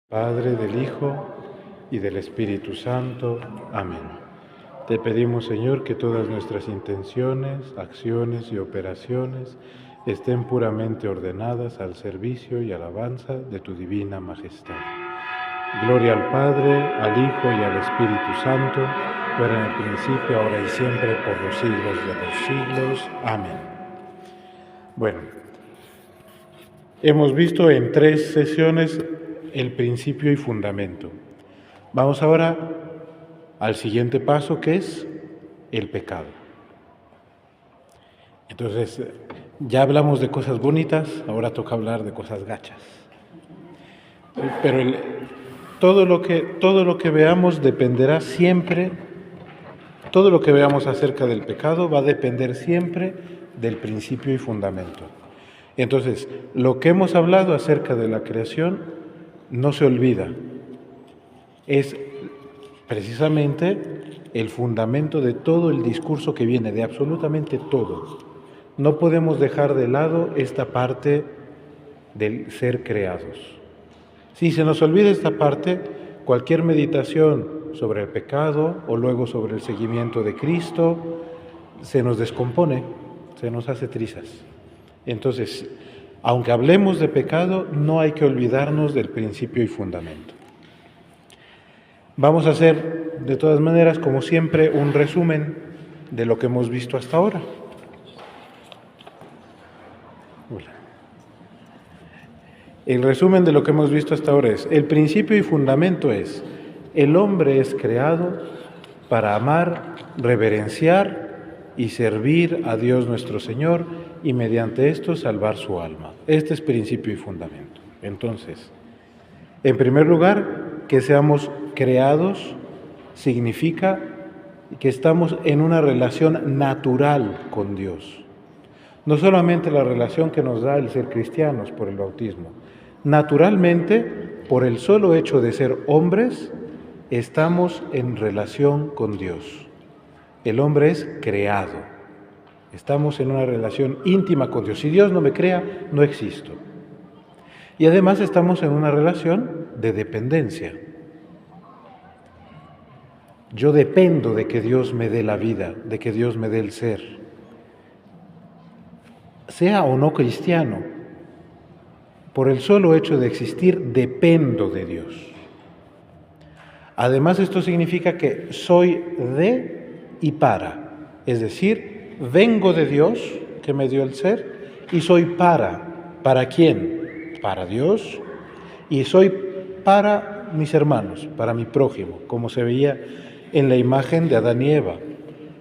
Padre, del Hijo y del Espíritu Santo. Amén. Te pedimos, Señor, que todas nuestras intenciones, acciones y operaciones estén puramente ordenadas al servicio y alabanza de tu divina majestad. Gloria al Padre, al Hijo y al Espíritu Santo, como era en el principio, ahora y siempre, por los siglos de los siglos. Amén. Bueno, hemos visto en 3 sesiones el principio y fundamento. Vamos ahora al siguiente paso, que es el pecado. Entonces, ya hablamos de cosas bonitas, ahora toca hablar de cosas gachas. Pero todo lo que veamos dependerá siempre, todo lo que veamos acerca del pecado va a depender siempre del principio y fundamento. Entonces, lo que hemos hablado acerca de la creación no se olvida. Es precisamente el fundamento de todo el discurso que viene, de absolutamente todo. No podemos dejar de lado esta parte del ser creados. Si se nos olvida esta parte, cualquier meditación sobre el pecado o luego sobre el seguimiento de Cristo se nos descompone, se nos hace trizas. Entonces, aunque hablemos de pecado, no hay que olvidarnos del principio y fundamento. Vamos a hacer, de todas maneras, como siempre, un resumen de lo que hemos visto hasta ahora. El resumen de lo que hemos visto hasta ahora es, el principio y fundamento es, el hombre es creado para amar, reverenciar y servir a Dios nuestro Señor y mediante esto salvar su alma. Este es principio y fundamento. Entonces, en primer lugar, que seamos creados significa que estamos en una relación natural con Dios. No solamente la relación que nos da el ser cristianos por el bautismo. Naturalmente, por el solo hecho de ser hombres, estamos en relación con Dios. El hombre es creado. Estamos en una relación íntima con Dios. Si Dios no me crea, no existo. Y además estamos en una relación de dependencia. Yo dependo de que Dios me dé la vida, de que Dios me dé el ser. Sea o no cristiano, por el solo hecho de existir, dependo de Dios. Además, esto significa que soy de y para. Es decir, vengo de Dios, que me dio el ser, y soy para. ¿Para quién? Para Dios. Y soy para mis hermanos, para mi prójimo, como se veía en la imagen de Adán y Eva.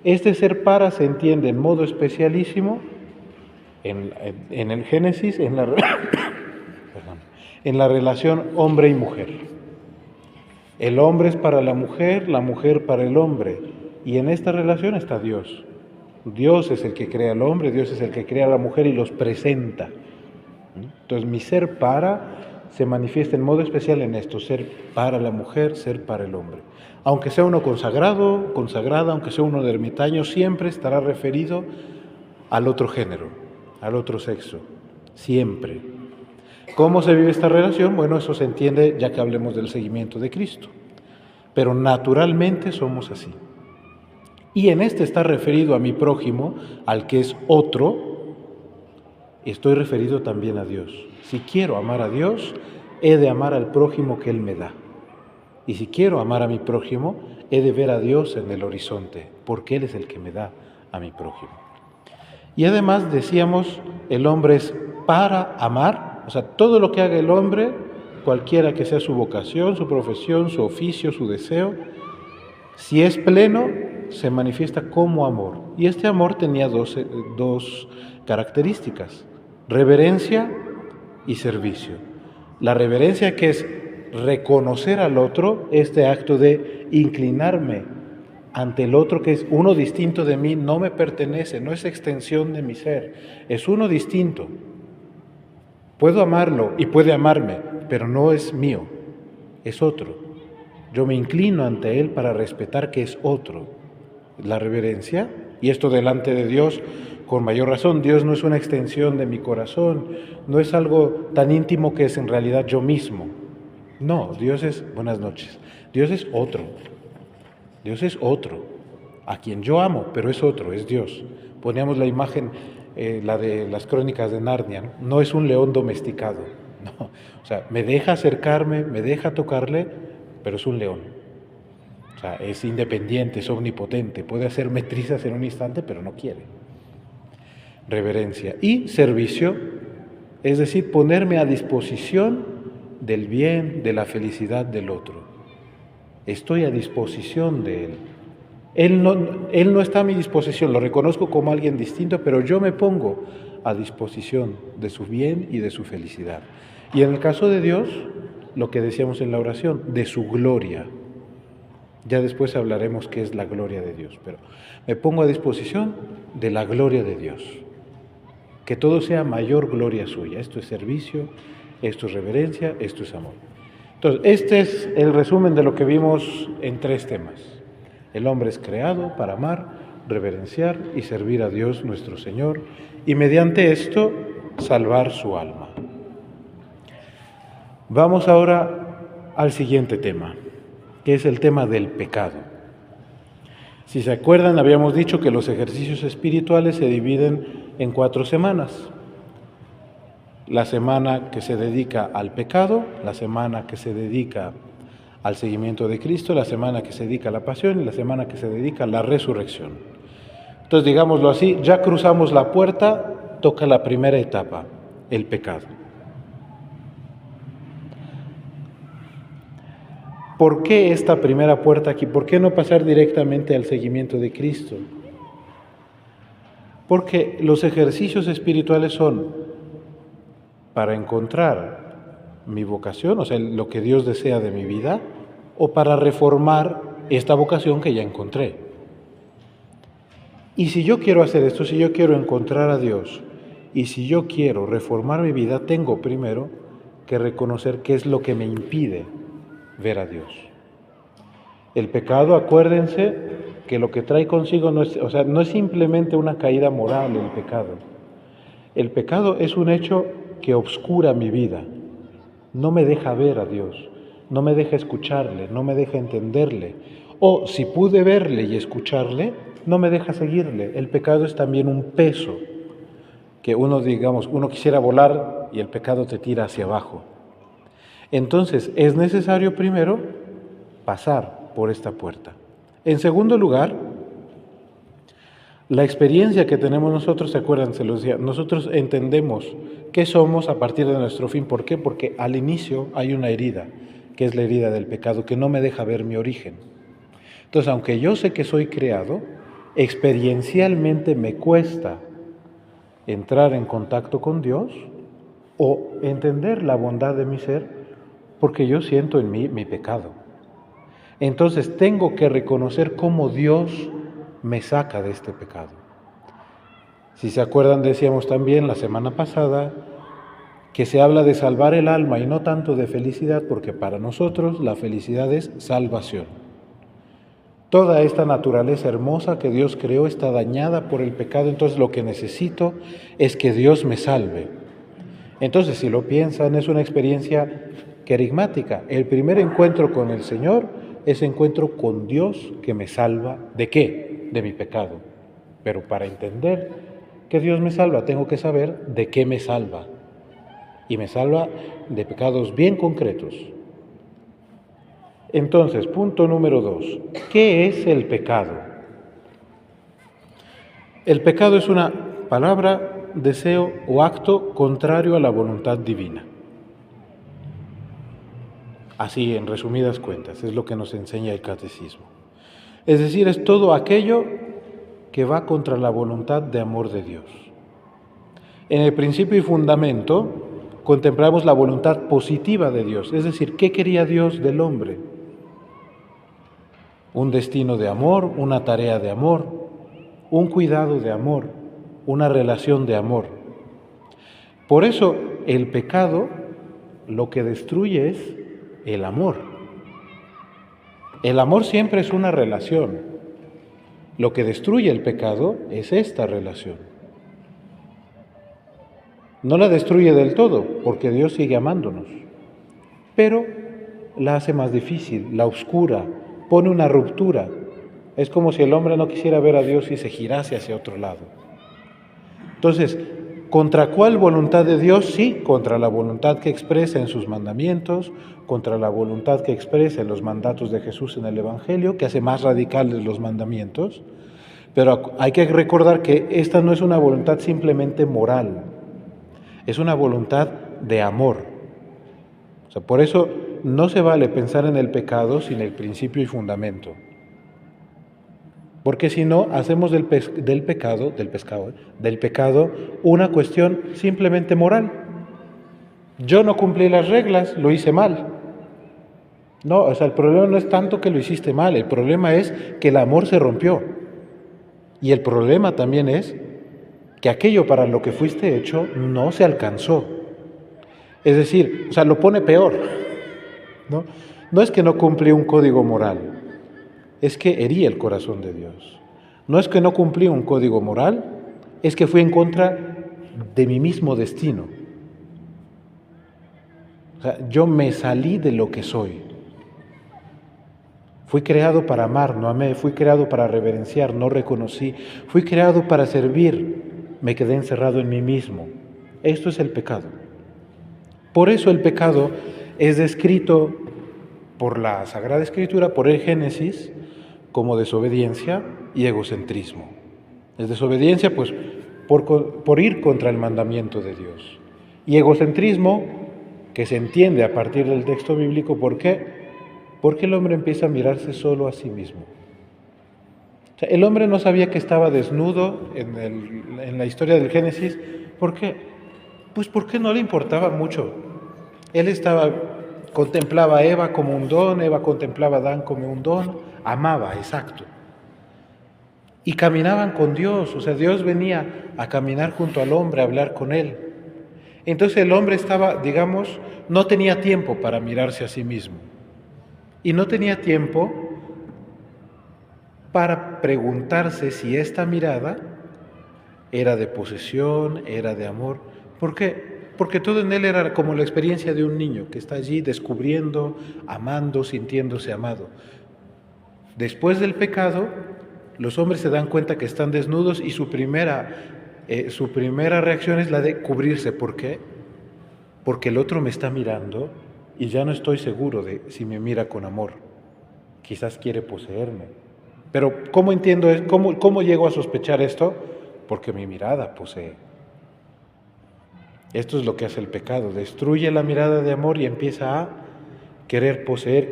Este ser para se entiende en modo especialísimo en el Génesis, en la relación hombre y mujer. El hombre es para la mujer para el hombre. Y en esta relación está Dios. Dios es el que crea al hombre, Dios es el que crea a la mujer y los presenta. Entonces mi ser para se manifiesta en modo especial en esto, ser para la mujer, ser para el hombre. Aunque sea uno consagrado, consagrada, aunque sea uno de ermitaño, siempre estará referido al otro género, al otro sexo, siempre. ¿Cómo se vive esta relación? Bueno, eso se entiende ya que hablemos del seguimiento de Cristo. Pero naturalmente somos así. Y en este está referido a mi prójimo, al que es otro, estoy referido también a Dios. Si quiero amar a Dios, he de amar al prójimo que Él me da. Y si quiero amar a mi prójimo, he de ver a Dios en el horizonte, porque Él es el que me da a mi prójimo. Y además decíamos, el hombre es para amar, o sea, todo lo que haga el hombre, cualquiera que sea su vocación, su profesión, su oficio, su deseo, si es pleno, se manifiesta como amor. Y este amor tenía dos características, reverencia y servicio. La reverencia, que es reconocer al otro, este acto de inclinarme ante el otro, que es uno distinto de mí, no me pertenece, no es extensión de mi ser, es uno distinto. Puedo amarlo y puede amarme, pero no es mío, es otro. Yo me inclino ante él para respetar que es otro. La reverencia, y esto delante de Dios, con mayor razón. Dios no es una extensión de mi corazón, no es algo tan íntimo que es en realidad yo mismo. No, Dios es, buenas noches, Dios es otro. Dios es otro, a quien yo amo, pero es otro, es Dios. Poníamos la imagen, la de las crónicas de Narnia, ¿no? No es un león domesticado, no. O sea, me deja acercarme, me deja tocarle, pero es un león. O sea, es independiente, es omnipotente, puede hacerme trizas en un instante, pero no quiere. Reverencia y servicio, es decir, ponerme a disposición del bien, de la felicidad del otro. Estoy a disposición de Él. Él no está a mi disposición, lo reconozco como alguien distinto, pero yo me pongo a disposición de su bien y de su felicidad. Y en el caso de Dios, lo que decíamos en la oración, de su gloria. Ya después hablaremos qué es la gloria de Dios, pero me pongo a disposición de la gloria de Dios. Que todo sea mayor gloria suya. Esto es servicio, esto es reverencia, esto es amor. Entonces, este es el resumen de lo que vimos en 3 temas. El hombre es creado para amar, reverenciar y servir a Dios nuestro Señor, y mediante esto salvar su alma. Vamos ahora al siguiente tema, que es el tema del pecado. Si se acuerdan, habíamos dicho que los ejercicios espirituales se dividen en 4 semanas. La semana que se dedica al pecado, la semana que se dedica al seguimiento de Cristo, la semana que se dedica a la pasión y la semana que se dedica a la resurrección. Entonces, digámoslo así, ya cruzamos la puerta, toca la primera etapa, el pecado. ¿Por qué esta primera puerta aquí? ¿Por qué no pasar directamente al seguimiento de Cristo? Porque los ejercicios espirituales son para encontrar mi vocación, o sea, lo que Dios desea de mi vida, o para reformar esta vocación que ya encontré. Y si yo quiero hacer esto, si yo quiero encontrar a Dios, y si yo quiero reformar mi vida, tengo primero que reconocer qué es lo que me impide ver a Dios. El pecado, acuérdense que lo que trae consigo no es simplemente una caída moral el pecado. El pecado es un hecho que obscura mi vida, no me deja ver a Dios, no me deja escucharle, no me deja entenderle, o si pude verle y escucharle, no me deja seguirle. El pecado es también un peso, que uno quisiera volar y el pecado te tira hacia abajo. Entonces, es necesario primero pasar por esta puerta. En segundo lugar, la experiencia que tenemos nosotros, ¿se acuerdan? Se los decía, nosotros entendemos qué somos a partir de nuestro fin. ¿Por qué? Porque al inicio hay una herida, que es la herida del pecado, que no me deja ver mi origen. Entonces, aunque yo sé que soy creado, experiencialmente me cuesta entrar en contacto con Dios o entender la bondad de mi ser, porque yo siento en mí mi pecado. Entonces, tengo que reconocer cómo Dios me saca de este pecado. Si se acuerdan, decíamos también la semana pasada que se habla de salvar el alma y no tanto de felicidad, porque para nosotros la felicidad es salvación. Toda esta naturaleza hermosa que Dios creó está dañada por el pecado, entonces lo que necesito es que Dios me salve. Entonces, si lo piensan, es una experiencia querigmática. El primer encuentro con el Señor es encuentro con Dios que me salva. ¿De qué? De mi pecado. Pero para entender que Dios me salva, tengo que saber de qué me salva. Y me salva de pecados bien concretos. Entonces, punto número 2. ¿Qué es el pecado? El pecado es una palabra, deseo o acto contrario a la voluntad divina. Así, en resumidas cuentas, es lo que nos enseña el catecismo. Es decir, es todo aquello que va contra la voluntad de amor de Dios. En el principio y fundamento contemplamos la voluntad positiva de Dios, es decir, ¿qué quería Dios del hombre? Un destino de amor, una tarea de amor, un cuidado de amor, una relación de amor. Por eso el pecado lo que destruye es el amor. El amor siempre es una relación. Lo que destruye el pecado es esta relación. No la destruye del todo, porque Dios sigue amándonos, pero la hace más difícil, la oscura, pone una ruptura. Es como si el hombre no quisiera ver a Dios y se girase hacia otro lado. Entonces, ¿contra cuál voluntad de Dios? Sí, contra la voluntad que expresa en sus mandamientos, contra la voluntad que expresa en los mandatos de Jesús en el Evangelio, que hace más radicales los mandamientos. Pero hay que recordar que esta no es una voluntad simplemente moral, es una voluntad de amor. O sea, por eso no se vale pensar en el pecado sin el principio y fundamento. Porque si no, hacemos del pecado una cuestión simplemente moral. Yo no cumplí las reglas, lo hice mal. No, o sea, el problema no es tanto que lo hiciste mal, el problema es que el amor se rompió. Y el problema también es que aquello para lo que fuiste hecho no se alcanzó. Es decir, o sea, lo pone peor, ¿no? No es que no cumplí un código moral, es que herí el corazón de Dios. No es que no cumplí un código moral, es que fui en contra de mi mismo destino. O sea, yo me salí de lo que soy. Fui creado para amar, no amé. Fui creado para reverenciar, no reconocí. Fui creado para servir, me quedé encerrado en mí mismo. Esto es el pecado. Por eso el pecado es descrito por la Sagrada Escritura, por el Génesis, como desobediencia y egocentrismo. Es desobediencia, pues, por ir contra el mandamiento de Dios. Y egocentrismo, que se entiende a partir del texto bíblico, ¿por qué? Porque el hombre empieza a mirarse solo a sí mismo. O sea, el hombre no sabía que estaba desnudo en la historia del Génesis. ¿Por qué? Pues porque no le importaba mucho. Él contemplaba a Eva como un don, Eva contemplaba a Adán como un don, amaba, exacto. Y caminaban con Dios, o sea, Dios venía a caminar junto al hombre, a hablar con él. Entonces el hombre estaba, digamos, no tenía tiempo para mirarse a sí mismo. Y no tenía tiempo para preguntarse si esta mirada era de posesión, era de amor. ¿Por qué? Porque todo en él era como la experiencia de un niño que está allí descubriendo, amando, sintiéndose amado. Después del pecado, los hombres se dan cuenta que están desnudos y su primera reacción es la de cubrirse. ¿Por qué? Porque el otro me está mirando y ya no estoy seguro de si me mira con amor. Quizás quiere poseerme. Pero ¿cómo entiendo? ¿Cómo llego a sospechar esto? Porque mi mirada posee. Esto es lo que hace el pecado, destruye la mirada de amor y empieza a querer poseer,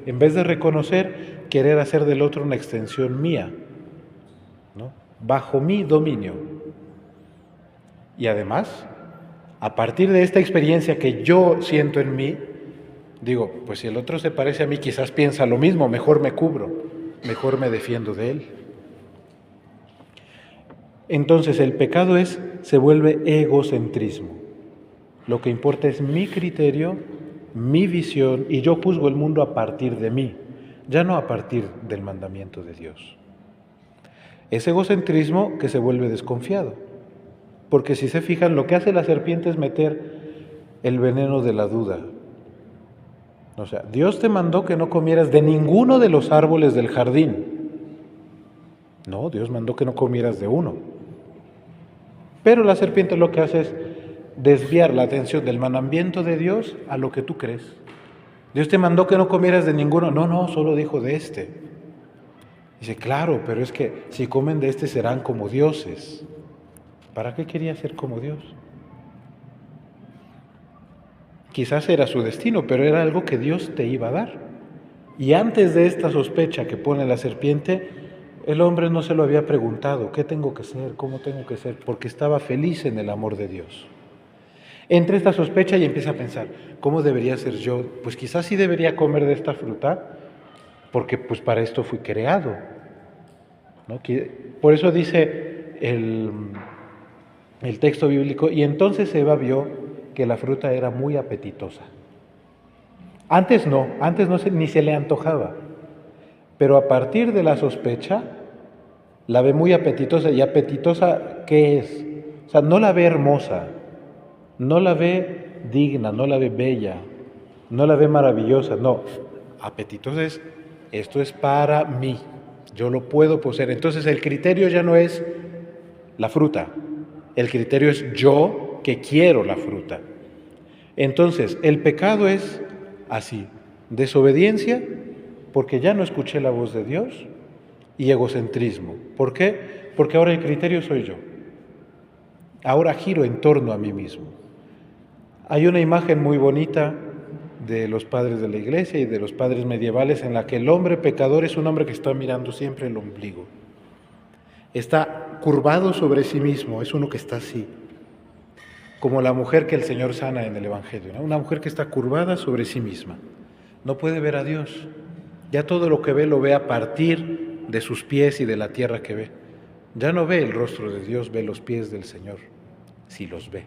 en vez de reconocer, querer hacer del otro una extensión mía, ¿no? Bajo mi dominio. Y además, a partir de esta experiencia que yo siento en mí, digo, pues si el otro se parece a mí, quizás piensa lo mismo, mejor me cubro, mejor me defiendo de él. Entonces el pecado se vuelve egocentrismo. Lo que importa es mi criterio, mi visión, y yo juzgo el mundo a partir de mí, ya no a partir del mandamiento de Dios. Es egocentrismo que se vuelve desconfiado, porque si se fijan, lo que hace la serpiente es meter el veneno de la duda. O sea, Dios te mandó que no comieras de ninguno de los árboles del jardín. No, Dios mandó que no comieras de uno. Pero la serpiente lo que hace es desviar la atención del mandamiento de Dios a lo que tú crees. Dios te mandó que no comieras de ninguno. No, solo dijo de este. Dice, claro, pero es que si comen de este serán como dioses. ¿Para qué quería ser como Dios? Quizás era su destino, pero era algo que Dios te iba a dar. Y antes de esta sospecha que pone la serpiente, el hombre no se lo había preguntado, ¿qué tengo que ser? ¿Cómo tengo que ser? Porque estaba feliz en el amor de Dios. Entra esta sospecha y empieza a pensar, ¿cómo debería ser yo? Pues quizás sí debería comer de esta fruta, porque pues para esto fui creado, ¿no? Por eso dice el texto bíblico, y entonces Eva vio que la fruta era muy apetitosa. Antes no ni se le antojaba. Pero a partir de la sospecha, la ve muy apetitosa. ¿Y apetitosa qué es? O sea, no la ve hermosa, no la ve digna, no la ve bella, no la ve maravillosa, no. Apetitos es, esto es para mí, yo lo puedo poseer. Entonces el criterio ya no es la fruta, el criterio es yo que quiero la fruta. Entonces el pecado es así, desobediencia porque ya no escuché la voz de Dios y egocentrismo. ¿Por qué? Porque ahora el criterio soy yo. Ahora giro en torno a mí mismo. Hay una imagen muy bonita de los padres de la iglesia y de los padres medievales en la que el hombre pecador es un hombre que está mirando siempre el ombligo. Está curvado sobre sí mismo, es uno que está así, como la mujer que el Señor sana en el Evangelio, ¿no? Una mujer que está curvada sobre sí misma. No puede ver a Dios. Ya todo lo que ve lo ve a partir de sus pies y de la tierra que ve. Ya no ve el rostro de Dios, ve los pies del Señor, sí los ve.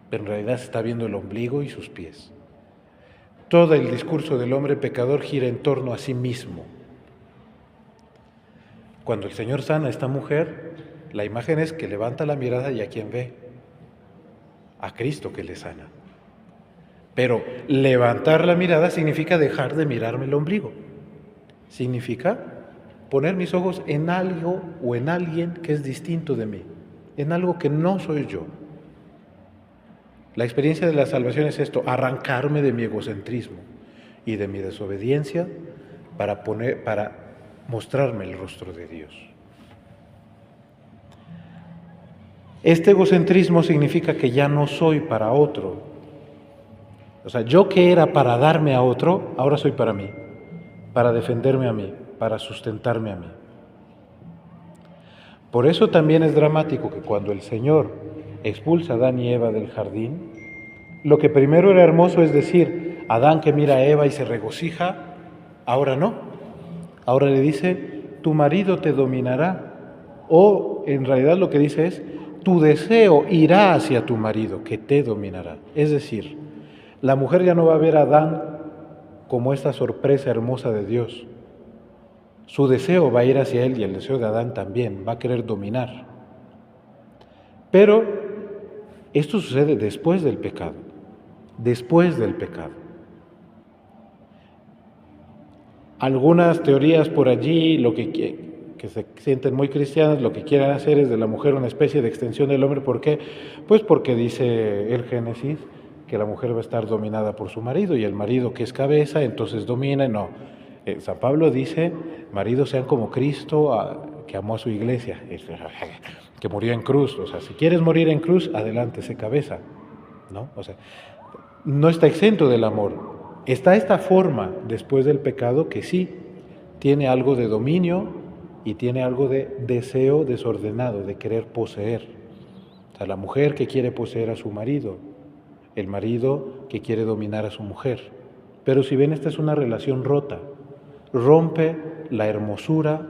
Pero en realidad se está viendo el ombligo y sus pies. Todo el discurso del hombre pecador gira en torno a sí mismo. Cuando el Señor sana a esta mujer, la imagen es que levanta la mirada y ¿a quién ve? A Cristo que le sana. Pero levantar la mirada significa dejar de mirarme el ombligo. Significa poner mis ojos en algo o en alguien que es distinto de mí, en algo que no soy yo. La experiencia de la salvación es esto, arrancarme de mi egocentrismo y de mi desobediencia para mostrarme el rostro de Dios. Este egocentrismo significa que ya no soy para otro. O sea, yo que era para darme a otro, ahora soy para mí, para defenderme a mí, para sustentarme a mí. Por eso también es dramático que cuando el Señor expulsa a Adán y Eva del jardín, lo que primero era hermoso es decir, Adán que mira a Eva y se regocija, ahora no. Ahora le dice, tu marido te dominará. O en realidad lo que dice es, tu deseo irá hacia tu marido, que te dominará. Es decir, la mujer ya no va a ver a Adán como esta sorpresa hermosa de Dios. Su deseo va a ir hacia él y el deseo de Adán también, va a querer dominar. Pero esto sucede después del pecado, después del pecado. Algunas teorías por allí, que se sienten muy cristianas, lo que quieren hacer es de la mujer una especie de extensión del hombre. ¿Por qué? Pues porque dice el Génesis que la mujer va a estar dominada por su marido y el marido que es cabeza, entonces domina. No, San Pablo dice, maridos sean como Cristo, que amó a su iglesia, que murió en cruz. O sea, si quieres morir en cruz, adelante, sé cabeza, ¿no? O sea, no está exento del amor. Está esta forma después del pecado que sí tiene algo de dominio y tiene algo de deseo desordenado, de querer poseer. O sea, la mujer que quiere poseer a su marido, el marido que quiere dominar a su mujer. Pero si ven, esta es una relación rota. Rompe la hermosura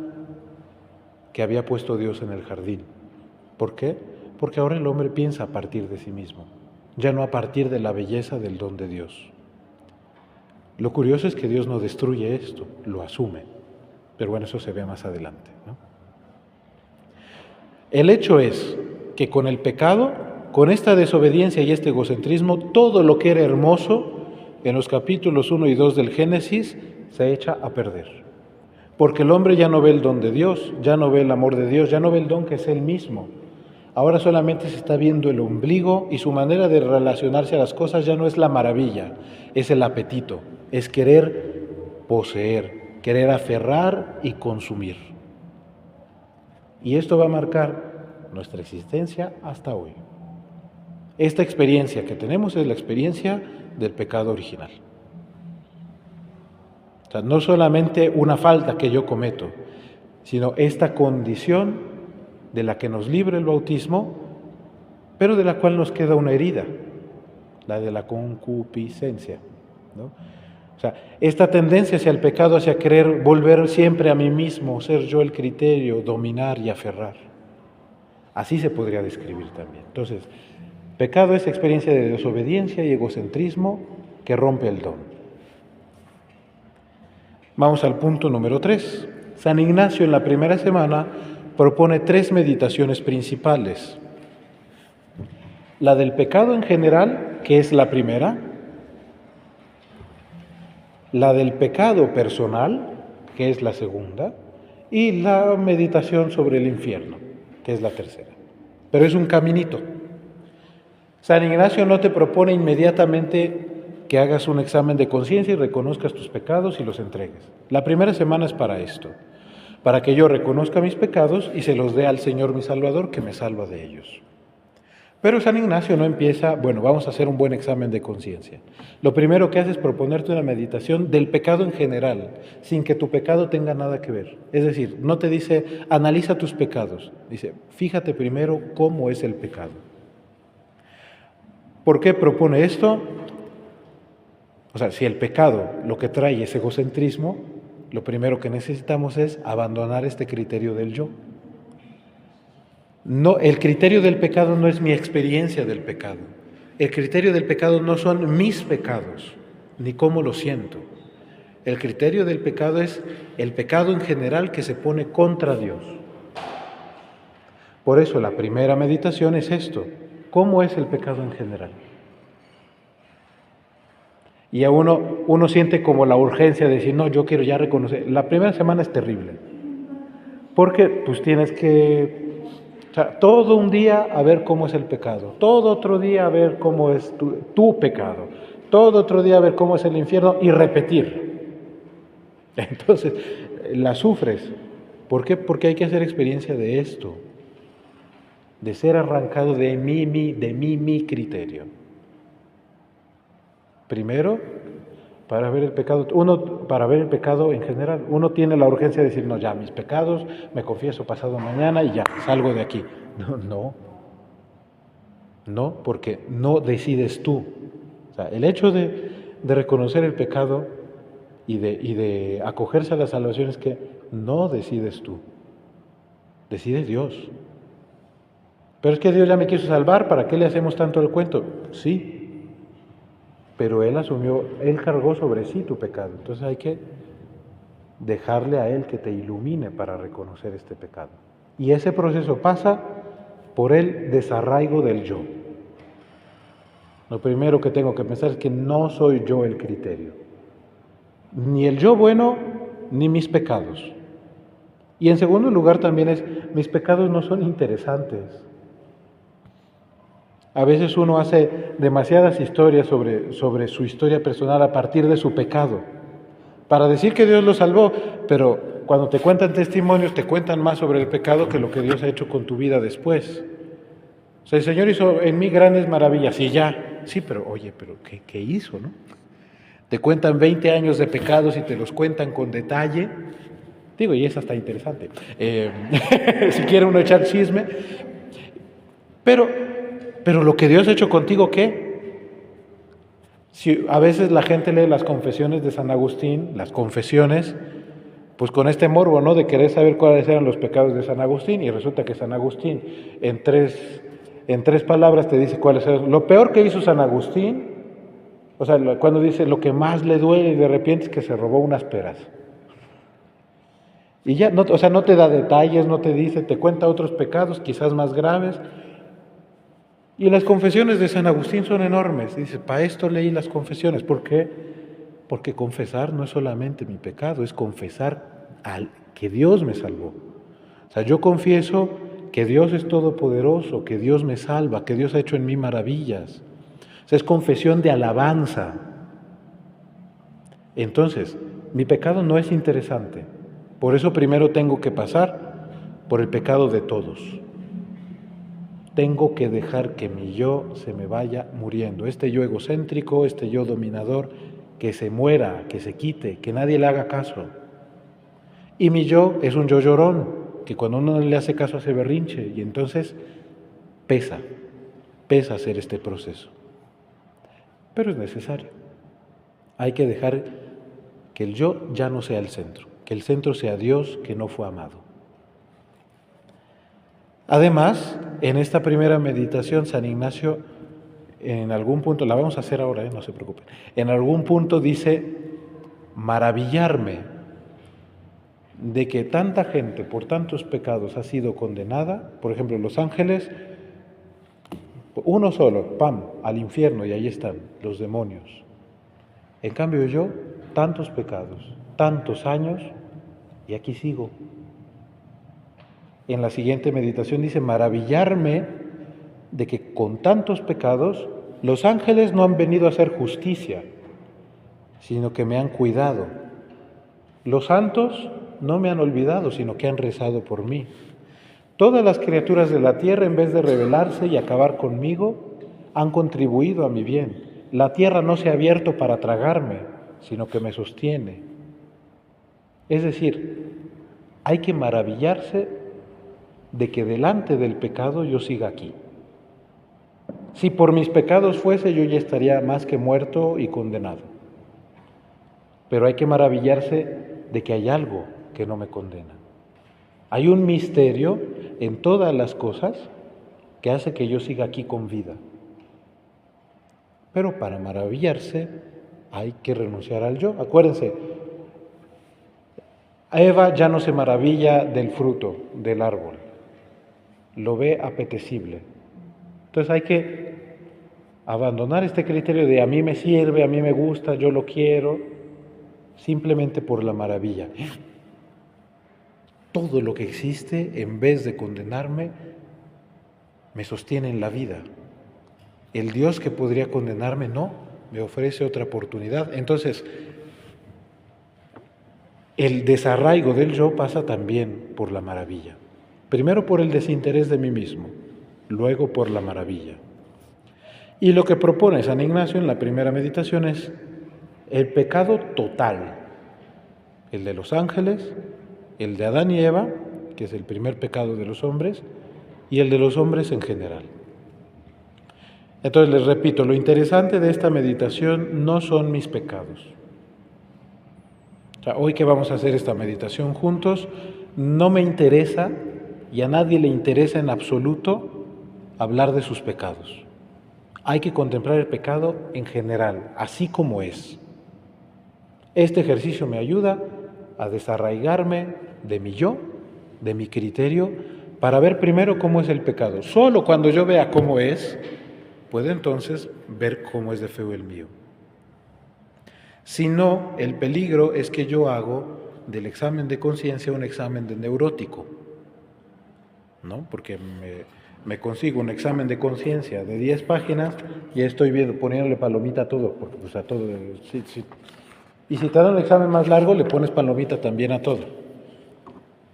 que había puesto Dios en el jardín. ¿Por qué? Porque ahora el hombre piensa a partir de sí mismo, ya no a partir de la belleza del don de Dios. Lo curioso es que Dios no destruye esto, lo asume. Pero bueno, eso se ve más adelante, ¿no? El hecho es que con el pecado, con esta desobediencia y este egocentrismo, todo lo que era hermoso en los capítulos 1 y 2 del Génesis se echa a perder. Porque el hombre ya no ve el don de Dios, ya no ve el amor de Dios, ya no ve el don que es Él mismo. Ahora solamente se está viendo el ombligo y su manera de relacionarse a las cosas ya no es la maravilla, es el apetito, es querer poseer, querer aferrar y consumir. Y esto va a marcar nuestra existencia hasta hoy. Esta experiencia que tenemos es la experiencia del pecado original. O sea, no solamente una falta que yo cometo, sino esta condición de la que nos libra el bautismo, pero de la cual nos queda una herida, la de la concupiscencia, ¿no? O sea, esta tendencia hacia el pecado, hacia querer volver siempre a mí mismo, ser yo el criterio, dominar y aferrar. Así se podría describir también. Entonces, pecado es experiencia de desobediencia y egocentrismo que rompe el don. Vamos al punto número 3. San Ignacio en la primera semana propone 3 meditaciones principales. La del pecado en general, que es la primera. la del pecado personal, que es la segunda, y la meditación sobre el infierno, que es la tercera. Pero es un caminito. San Ignacio no te propone inmediatamente que hagas un examen de conciencia y reconozcas tus pecados y los entregues. La primera semana es para esto, para que yo reconozca mis pecados y se los dé al Señor mi Salvador, que me salva de ellos. Pero San Ignacio no empieza, bueno, vamos a hacer un buen examen de conciencia. Lo primero que hace es proponerte una meditación del pecado en general, sin que tu pecado tenga nada que ver. Es decir, no te dice, analiza tus pecados. Dice, fíjate primero cómo es el pecado. ¿Por qué propone esto? O sea, si el pecado lo que trae es egocentrismo, lo primero que necesitamos es abandonar este criterio del yo. No, el criterio del pecado no es mi experiencia del pecado. El criterio del pecado no son mis pecados, ni cómo lo siento. El criterio del pecado es el pecado en general que se pone contra Dios. Por eso la primera meditación es esto. ¿Cómo es el pecado en general? Y a uno siente como la urgencia de decir, no, yo quiero ya reconocer. La primera semana es terrible, porque pues tienes que, o sea, todo un día a ver cómo es el pecado, todo otro día a ver cómo es tu pecado, todo otro día a ver cómo es el infierno y repetir. Entonces, la sufres. ¿Por qué? Porque hay que hacer experiencia de esto, de ser arrancado de mi criterio. Primero, para ver el pecado, para ver el pecado en general, uno tiene la urgencia de decir, no, ya, mis pecados, me confieso pasado mañana y ya, salgo de aquí. No, porque no decides tú. O sea, el hecho de reconocer el pecado y de acogerse a la salvación es que no decides tú, decide Dios. Pero es que Dios ya me quiso salvar, ¿para qué le hacemos tanto el cuento? Sí, pero Él cargó sobre sí tu pecado. Entonces hay que dejarle a Él que te ilumine para reconocer este pecado. Y ese proceso pasa por el desarraigo del yo. Lo primero que tengo que pensar es que no soy yo el criterio. Ni el yo bueno, ni mis pecados. Y en segundo lugar también es, mis pecados no son interesantes. A veces uno hace demasiadas historias sobre su historia personal a partir de su pecado, para decir que Dios lo salvó, pero cuando te cuentan testimonios te cuentan más sobre el pecado que lo que Dios ha hecho con tu vida después. O sea, el Señor hizo en mí grandes maravillas y ya, sí, pero oye, pero ¿qué hizo, no? Te cuentan 20 años de pecados y te los cuentan con detalle. Digo, y es hasta interesante, si quiere uno echar chisme, pero lo que Dios ha hecho contigo, ¿qué? Si a veces la gente lee las confesiones de San Agustín, las confesiones, pues con este morbo, ¿no?, de querer saber cuáles eran los pecados de San Agustín, y resulta que San Agustín en tres palabras te dice cuáles eran. Lo peor que hizo San Agustín, o sea, cuando dice lo que más le duele y de repente es que se robó unas peras. Y ya, no, o sea, no te da detalles, no te dice, te cuenta otros pecados quizás más graves. Y las confesiones de San Agustín son enormes. Dice, para esto leí las confesiones. ¿Por qué? Porque confesar no es solamente mi pecado, es confesar que Dios me salvó. O sea, yo confieso que Dios es todopoderoso, que Dios me salva, que Dios ha hecho en mí maravillas. O sea, es confesión de alabanza. Entonces, mi pecado no es interesante. Por eso primero tengo que pasar por el pecado de todos. Tengo que dejar que mi yo se me vaya muriendo. Este yo egocéntrico, este yo dominador, que se muera, que se quite, que nadie le haga caso. Y mi yo es un yo llorón, que cuando uno no le hace caso hace berrinche, y entonces pesa hacer este proceso. Pero es necesario. Hay que dejar que el yo ya no sea el centro, que el centro sea Dios que no fue amado. Además, en esta primera meditación, San Ignacio, en algún punto, la vamos a hacer ahora, no se preocupen, en algún punto dice, maravillarme de que tanta gente por tantos pecados ha sido condenada. Por ejemplo, los ángeles, uno solo, ¡pam!, al infierno, y ahí están los demonios. En cambio yo tantos pecados, tantos años, y aquí sigo. En la siguiente meditación dice, maravillarme de que con tantos pecados los ángeles no han venido a hacer justicia, sino que me han cuidado. Los santos no me han olvidado, sino que han rezado por mí. Todas las criaturas de la tierra, en vez de rebelarse y acabar conmigo, han contribuido a mi bien. La tierra no se ha abierto para tragarme, sino que me sostiene. Es decir, hay que maravillarse de que delante del pecado yo siga aquí. Si por mis pecados fuese, yo ya estaría más que muerto y condenado. Pero hay que maravillarse de que hay algo que no me condena. Hay un misterio en todas las cosas que hace que yo siga aquí con vida. Pero para maravillarse hay que renunciar al yo. Acuérdense, Eva ya no se maravilla del fruto del árbol, lo ve apetecible. Entonces hay que abandonar este criterio de a mí me sirve, a mí me gusta, yo lo quiero, simplemente por la maravilla. Todo lo que existe, en vez de condenarme, me sostiene en la vida. El Dios que podría condenarme, no, me ofrece otra oportunidad. Entonces, el desarraigo del yo pasa también por la maravilla. Primero por el desinterés de mí mismo, luego por la maravilla. Y lo que propone San Ignacio en la primera meditación es el pecado total, el de los ángeles, el de Adán y Eva, que es el primer pecado de los hombres, y el de los hombres en general. Entonces les repito, lo interesante de esta meditación no son mis pecados. O sea, hoy que vamos a hacer esta meditación juntos, no me interesa y a nadie le interesa en absoluto hablar de sus pecados. Hay que contemplar el pecado en general, así como es. Este ejercicio me ayuda a desarraigarme de mi yo, de mi criterio, para ver primero cómo es el pecado. Solo cuando yo vea cómo es, puedo entonces ver cómo es de feo el mío. Si no, el peligro es que yo hago del examen de conciencia un examen de neurótico, ¿no? Porque me consigo un examen de conciencia de 10 páginas y estoy viendo, poniéndole palomita a todo, porque pues a todo, sí. Y si te dan un examen más largo, le pones palomita también a todo.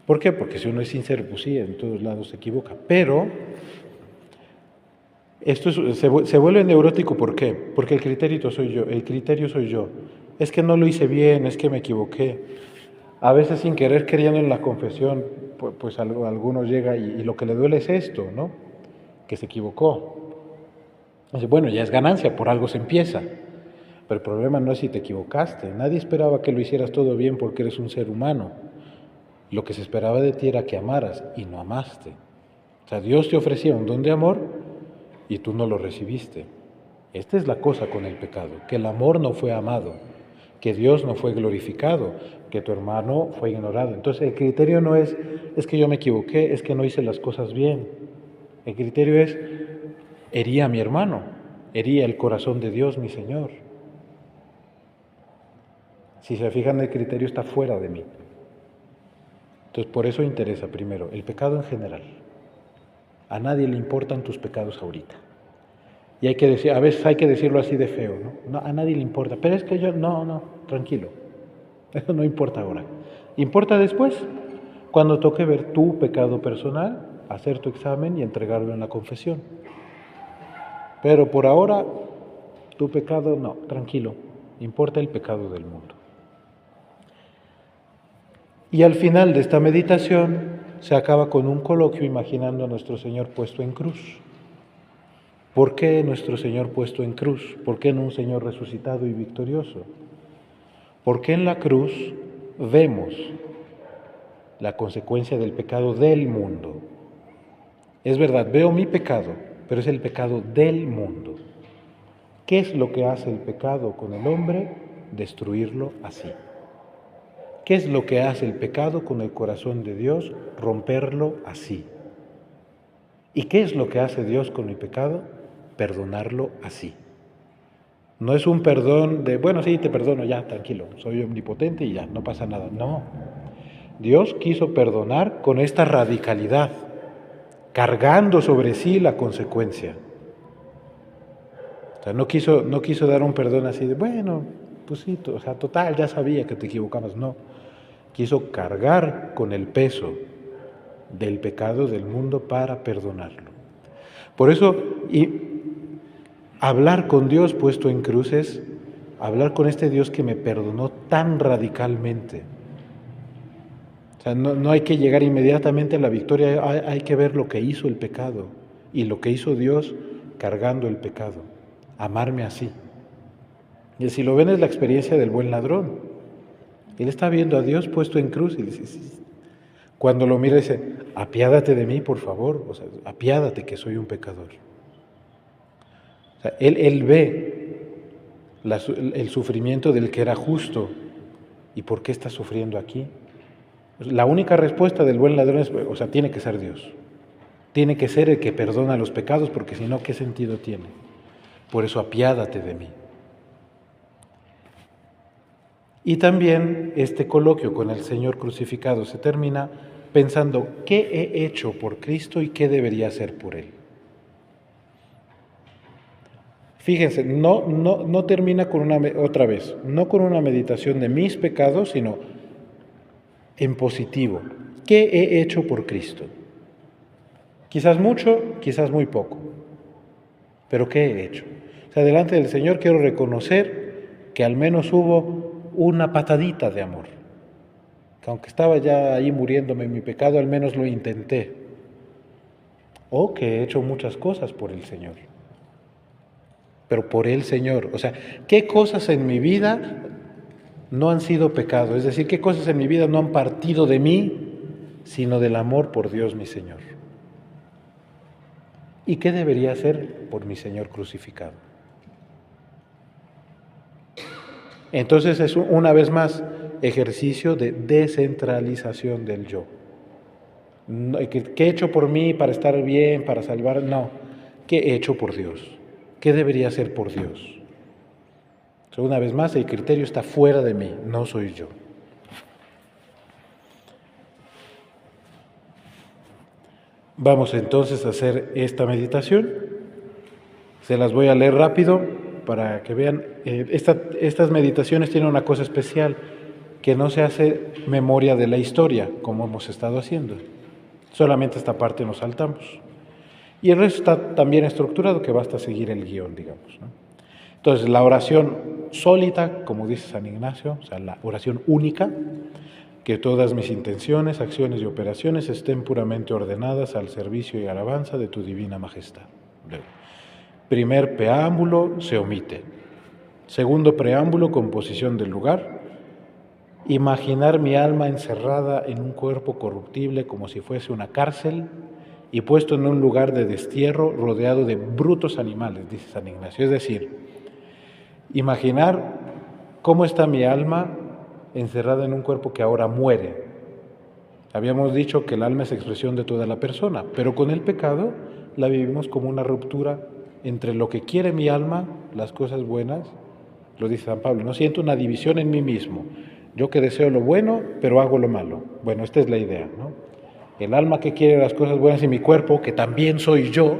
¿Por qué? Porque si uno es sincero, pues sí, en todos lados se equivoca. Pero esto se vuelve neurótico, ¿por qué? Porque el criterio soy yo. Es que no lo hice bien, es que me equivoqué. A veces sin querer, queriendo en la confesión, pues alguno llega y lo que le duele es esto, ¿no? Que se equivocó. Dice, bueno, ya es ganancia, por algo se empieza. Pero el problema no es si te equivocaste. Nadie esperaba que lo hicieras todo bien porque eres un ser humano. Lo que se esperaba de ti era que amaras y no amaste. O sea, Dios te ofrecía un don de amor y tú no lo recibiste. Esta es la cosa con el pecado, que el amor no fue amado, que Dios no fue glorificado, que tu hermano fue ignorado. Entonces el criterio no es que yo me equivoqué, es que no hice las cosas bien. El criterio es, herí a mi hermano, herí el corazón de Dios, mi Señor. Si se fijan, el criterio está fuera de mí. Entonces por eso interesa primero el pecado en general. A nadie le importan tus pecados ahorita. Y hay que decir, a veces hay que decirlo así de feo, ¿no? A nadie le importa. Pero es que yo, no, tranquilo. Eso no importa ahora. Importa después, cuando toque ver tu pecado personal, hacer tu examen y entregarlo en la confesión. Pero por ahora, tu pecado, no, tranquilo. Importa el pecado del mundo. Y al final de esta meditación se acaba con un coloquio imaginando a nuestro Señor puesto en cruz. ¿Por qué nuestro Señor puesto en cruz? ¿Por qué no un Señor resucitado y victorioso? Porque en la cruz vemos la consecuencia del pecado del mundo. Es verdad, veo mi pecado, pero es el pecado del mundo. ¿Qué es lo que hace el pecado con el hombre? Destruirlo así. ¿Qué es lo que hace el pecado con el corazón de Dios? Romperlo así. ¿Y qué es lo que hace Dios con el pecado? Perdonarlo así. No es un perdón de, bueno, sí, te perdono, ya, tranquilo, soy omnipotente y ya, no pasa nada. No. Dios quiso perdonar con esta radicalidad, cargando sobre sí la consecuencia. O sea, no quiso dar un perdón así de, bueno, pues sí, o sea, total, ya sabía que te equivocabas. No, quiso cargar con el peso del pecado del mundo para perdonarlo. Por eso, hablar con Dios puesto en cruz es hablar con este Dios que me perdonó tan radicalmente. O sea, no hay que llegar inmediatamente a la victoria, hay que ver lo que hizo el pecado y lo que hizo Dios cargando el pecado, amarme así. Y si lo ven es la experiencia del buen ladrón. Él está viendo a Dios puesto en cruz y dice, cuando lo mira dice, apiádate de mí, por favor, o sea, apiádate que soy un pecador. O sea, él ve el sufrimiento del que era justo y por qué está sufriendo aquí. La única respuesta del buen ladrón es, o sea, tiene que ser Dios. Tiene que ser el que perdona los pecados, porque si no, ¿qué sentido tiene? Por eso, apiádate de mí. Y también este coloquio con el Señor crucificado se termina pensando, ¿qué he hecho por Cristo y qué debería hacer por Él? Fíjense, no termina con otra vez, no con una meditación de mis pecados, sino en positivo. ¿Qué he hecho por Cristo? Quizás mucho, quizás muy poco, pero ¿qué he hecho? O sea, delante del Señor quiero reconocer que al menos hubo una patadita de amor, que aunque estaba ya ahí muriéndome en mi pecado, al menos lo intenté, o que he hecho muchas cosas por el Señor, pero por el Señor. O sea, ¿qué cosas en mi vida no han sido pecado? Es decir, ¿qué cosas en mi vida no han partido de mí, sino del amor por Dios mi Señor? ¿Y qué debería hacer por mi Señor crucificado? Entonces es una vez más ejercicio de descentralización del yo. ¿Qué he hecho por mí para estar bien, para salvar? No. ¿Qué he hecho por Dios? ¿Qué debería hacer por Dios? Una vez más, el criterio está fuera de mí, no soy yo. Vamos entonces a hacer esta meditación. Se las voy a leer rápido para que vean. Estas meditaciones tienen una cosa especial, que no se hace memoria de la historia, como hemos estado haciendo. Solamente esta parte nos saltamos. Y el resto está también estructurado, que basta seguir el guión, digamos, ¿no? Entonces, la oración sólita, como dice San Ignacio, o sea, la oración única, que todas mis intenciones, acciones y operaciones estén puramente ordenadas al servicio y alabanza de tu divina majestad. Primer preámbulo se omite. Segundo preámbulo, composición del lugar. Imaginar mi alma encerrada en un cuerpo corruptible como si fuese una cárcel y puesto en un lugar de destierro rodeado de brutos animales, dice San Ignacio. Es decir, imaginar cómo está mi alma encerrada en un cuerpo que ahora muere. Habíamos dicho que el alma es expresión de toda la persona, pero con el pecado la vivimos como una ruptura entre lo que quiere mi alma, las cosas buenas, lo dice San Pablo, no siento una división en mí mismo, yo que deseo lo bueno, pero hago lo malo. Bueno, esta es la idea, ¿no? El alma que quiere las cosas buenas y mi cuerpo, que también soy yo,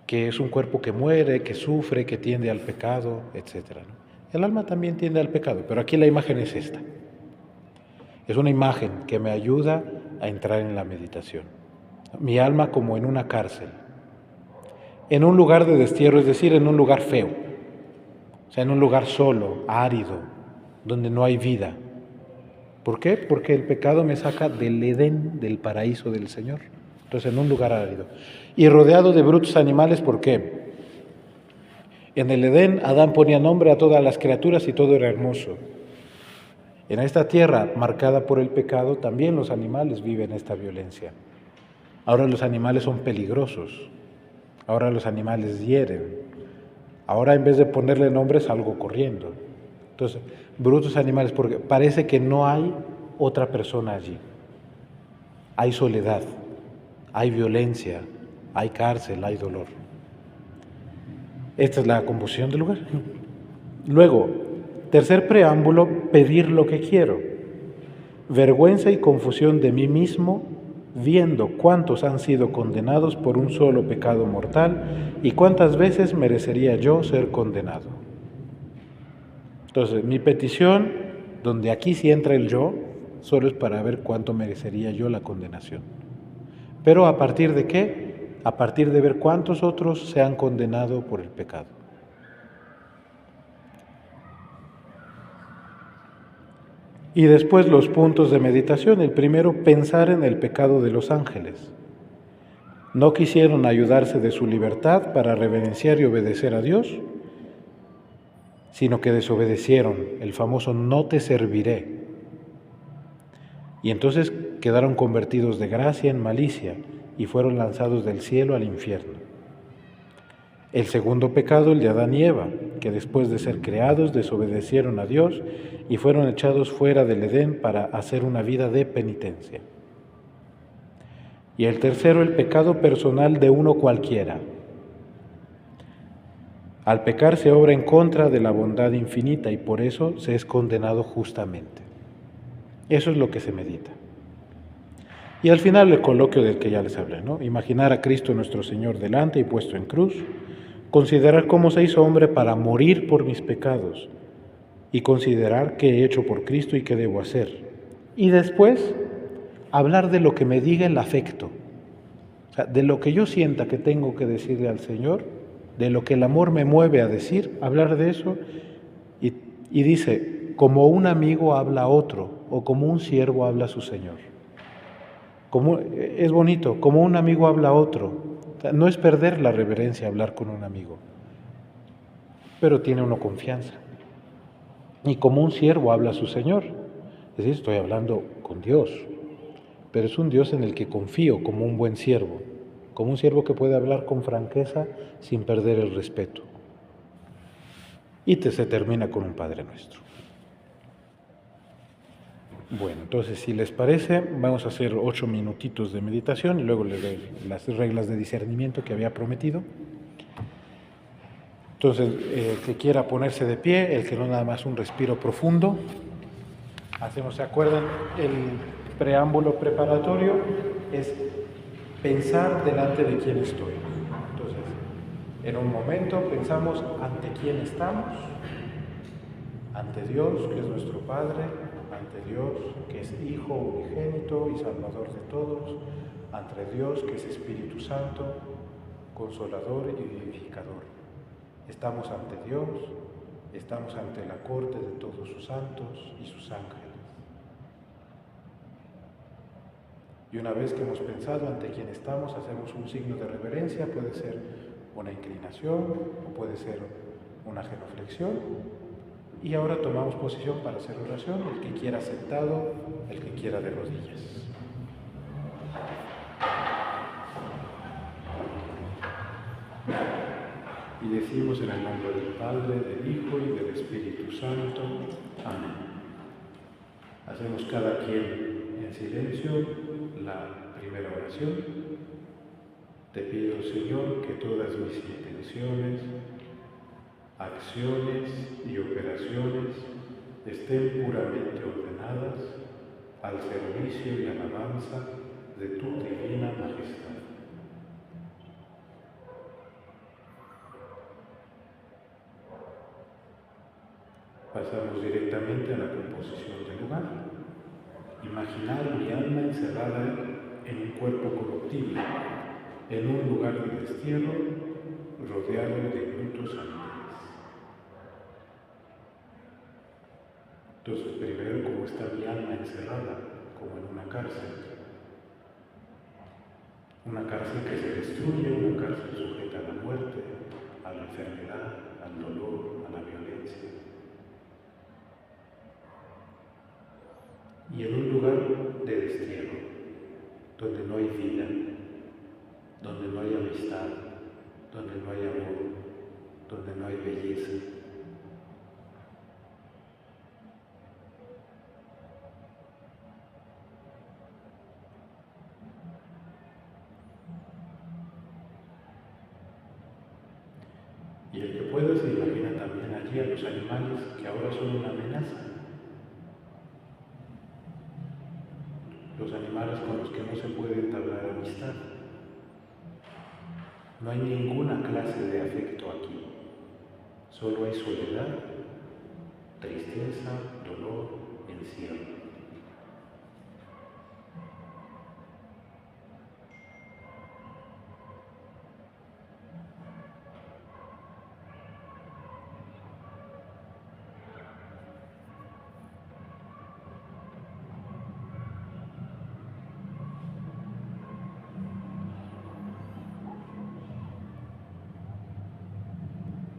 que es un cuerpo que muere, que sufre, que tiende al pecado, etc., ¿no? El alma también tiende al pecado, pero aquí la imagen es esta. Es una imagen que me ayuda a entrar en la meditación. Mi alma como en una cárcel, en un lugar de destierro, es decir, en un lugar feo, o sea, en un lugar solo, árido, donde no hay vida. ¿Por qué? Porque el pecado me saca del Edén, del paraíso del Señor. Entonces, en un lugar árido. Y rodeado de brutos animales, ¿por qué? En el Edén, Adán ponía nombre a todas las criaturas y todo era hermoso. En esta tierra marcada por el pecado, también los animales viven esta violencia. Ahora los animales son peligrosos. Ahora los animales hieren. Ahora en vez de ponerle nombre salgo corriendo. Entonces, brutos animales, porque parece que no hay otra persona allí. Hay soledad, hay violencia, hay cárcel, hay dolor. Esta es la composición del lugar. Luego, tercer preámbulo, pedir lo que quiero. Vergüenza y confusión de mí mismo, viendo cuántos han sido condenados por un solo pecado mortal y cuántas veces merecería yo ser condenado. Entonces, mi petición, donde aquí sí entra el yo, solo es para ver cuánto merecería yo la condenación. Pero ¿a partir de qué? A partir de ver cuántos otros se han condenado por el pecado. Y después los puntos de meditación. El primero, pensar en el pecado de los ángeles. No quisieron ayudarse de su libertad para reverenciar y obedecer a Dios, sino que desobedecieron, el famoso no te serviré. Y entonces quedaron convertidos de gracia en malicia y fueron lanzados del cielo al infierno. El segundo pecado, el de Adán y Eva, que después de ser creados desobedecieron a Dios y fueron echados fuera del Edén para hacer una vida de penitencia. Y el tercero, el pecado personal de uno cualquiera. Al pecar se obra en contra de la bondad infinita y por eso se es condenado justamente. Eso es lo que se medita. Y al final el coloquio del que ya les hablé, ¿no? Imaginar a Cristo nuestro Señor delante y puesto en cruz, considerar cómo se hizo hombre para morir por mis pecados y considerar qué he hecho por Cristo y qué debo hacer. Y después hablar de lo que me diga el afecto, o sea, de lo que yo sienta que tengo que decirle al Señor, de lo que el amor me mueve a decir, hablar de eso, y dice, como un amigo habla a otro, o como un siervo habla a su Señor. Es bonito, como un amigo habla a otro. O sea, no es perder la reverencia hablar con un amigo, pero tiene uno confianza. Y como un siervo habla a su Señor, es decir, estoy hablando con Dios, pero es un Dios en el que confío como un buen siervo, como un siervo que puede hablar con franqueza sin perder el respeto. Y se termina con un Padre Nuestro. Bueno, entonces si les parece, vamos a hacer 8 minutitos de meditación y luego les doy las reglas de discernimiento que había prometido. Entonces, el que quiera ponerse de pie, el que no, nada más un respiro profundo. Hacemos, ¿se acuerdan? El preámbulo preparatorio es pensar delante de quién estoy. Entonces, en un momento pensamos ante quién estamos, ante Dios, que es nuestro Padre, ante Dios, que es Hijo unigénito y Salvador de todos, ante Dios, que es Espíritu Santo, Consolador y Vivificador. Estamos ante Dios, estamos ante la corte de todos sus santos y sus ángeles. Y una vez que hemos pensado ante quién estamos, hacemos un signo de reverencia, puede ser una inclinación o puede ser una genuflexión. Y ahora tomamos posición para hacer oración, el que quiera sentado, el que quiera de rodillas. Y decimos en el nombre del Padre, del Hijo y del Espíritu Santo. Amén. Hacemos cada quien en silencio la primera oración. Te pido, Señor, que todas mis intenciones, acciones y operaciones estén puramente ordenadas al servicio y alabanza de tu divina majestad. Pasamos directamente a la composición del lugar. Imaginar mi alma encerrada en un cuerpo corruptible, en un lugar de destierro, rodeado de brutos animales. Entonces, primero, ¿cómo está mi alma encerrada? Como en una cárcel. Una cárcel que se destruye, una cárcel sujeta a la muerte, a la enfermedad, al dolor, a la violencia. Y en un lugar de destierro, donde no hay vida, donde no hay amistad, donde no hay amor, donde no hay belleza. Y el que pueda se imagina también allí a los animales que ahora son una amenaza. Los animales con los que no se puede entablar amistad. No hay ninguna clase de afecto aquí. Solo hay soledad, tristeza, dolor, encierro.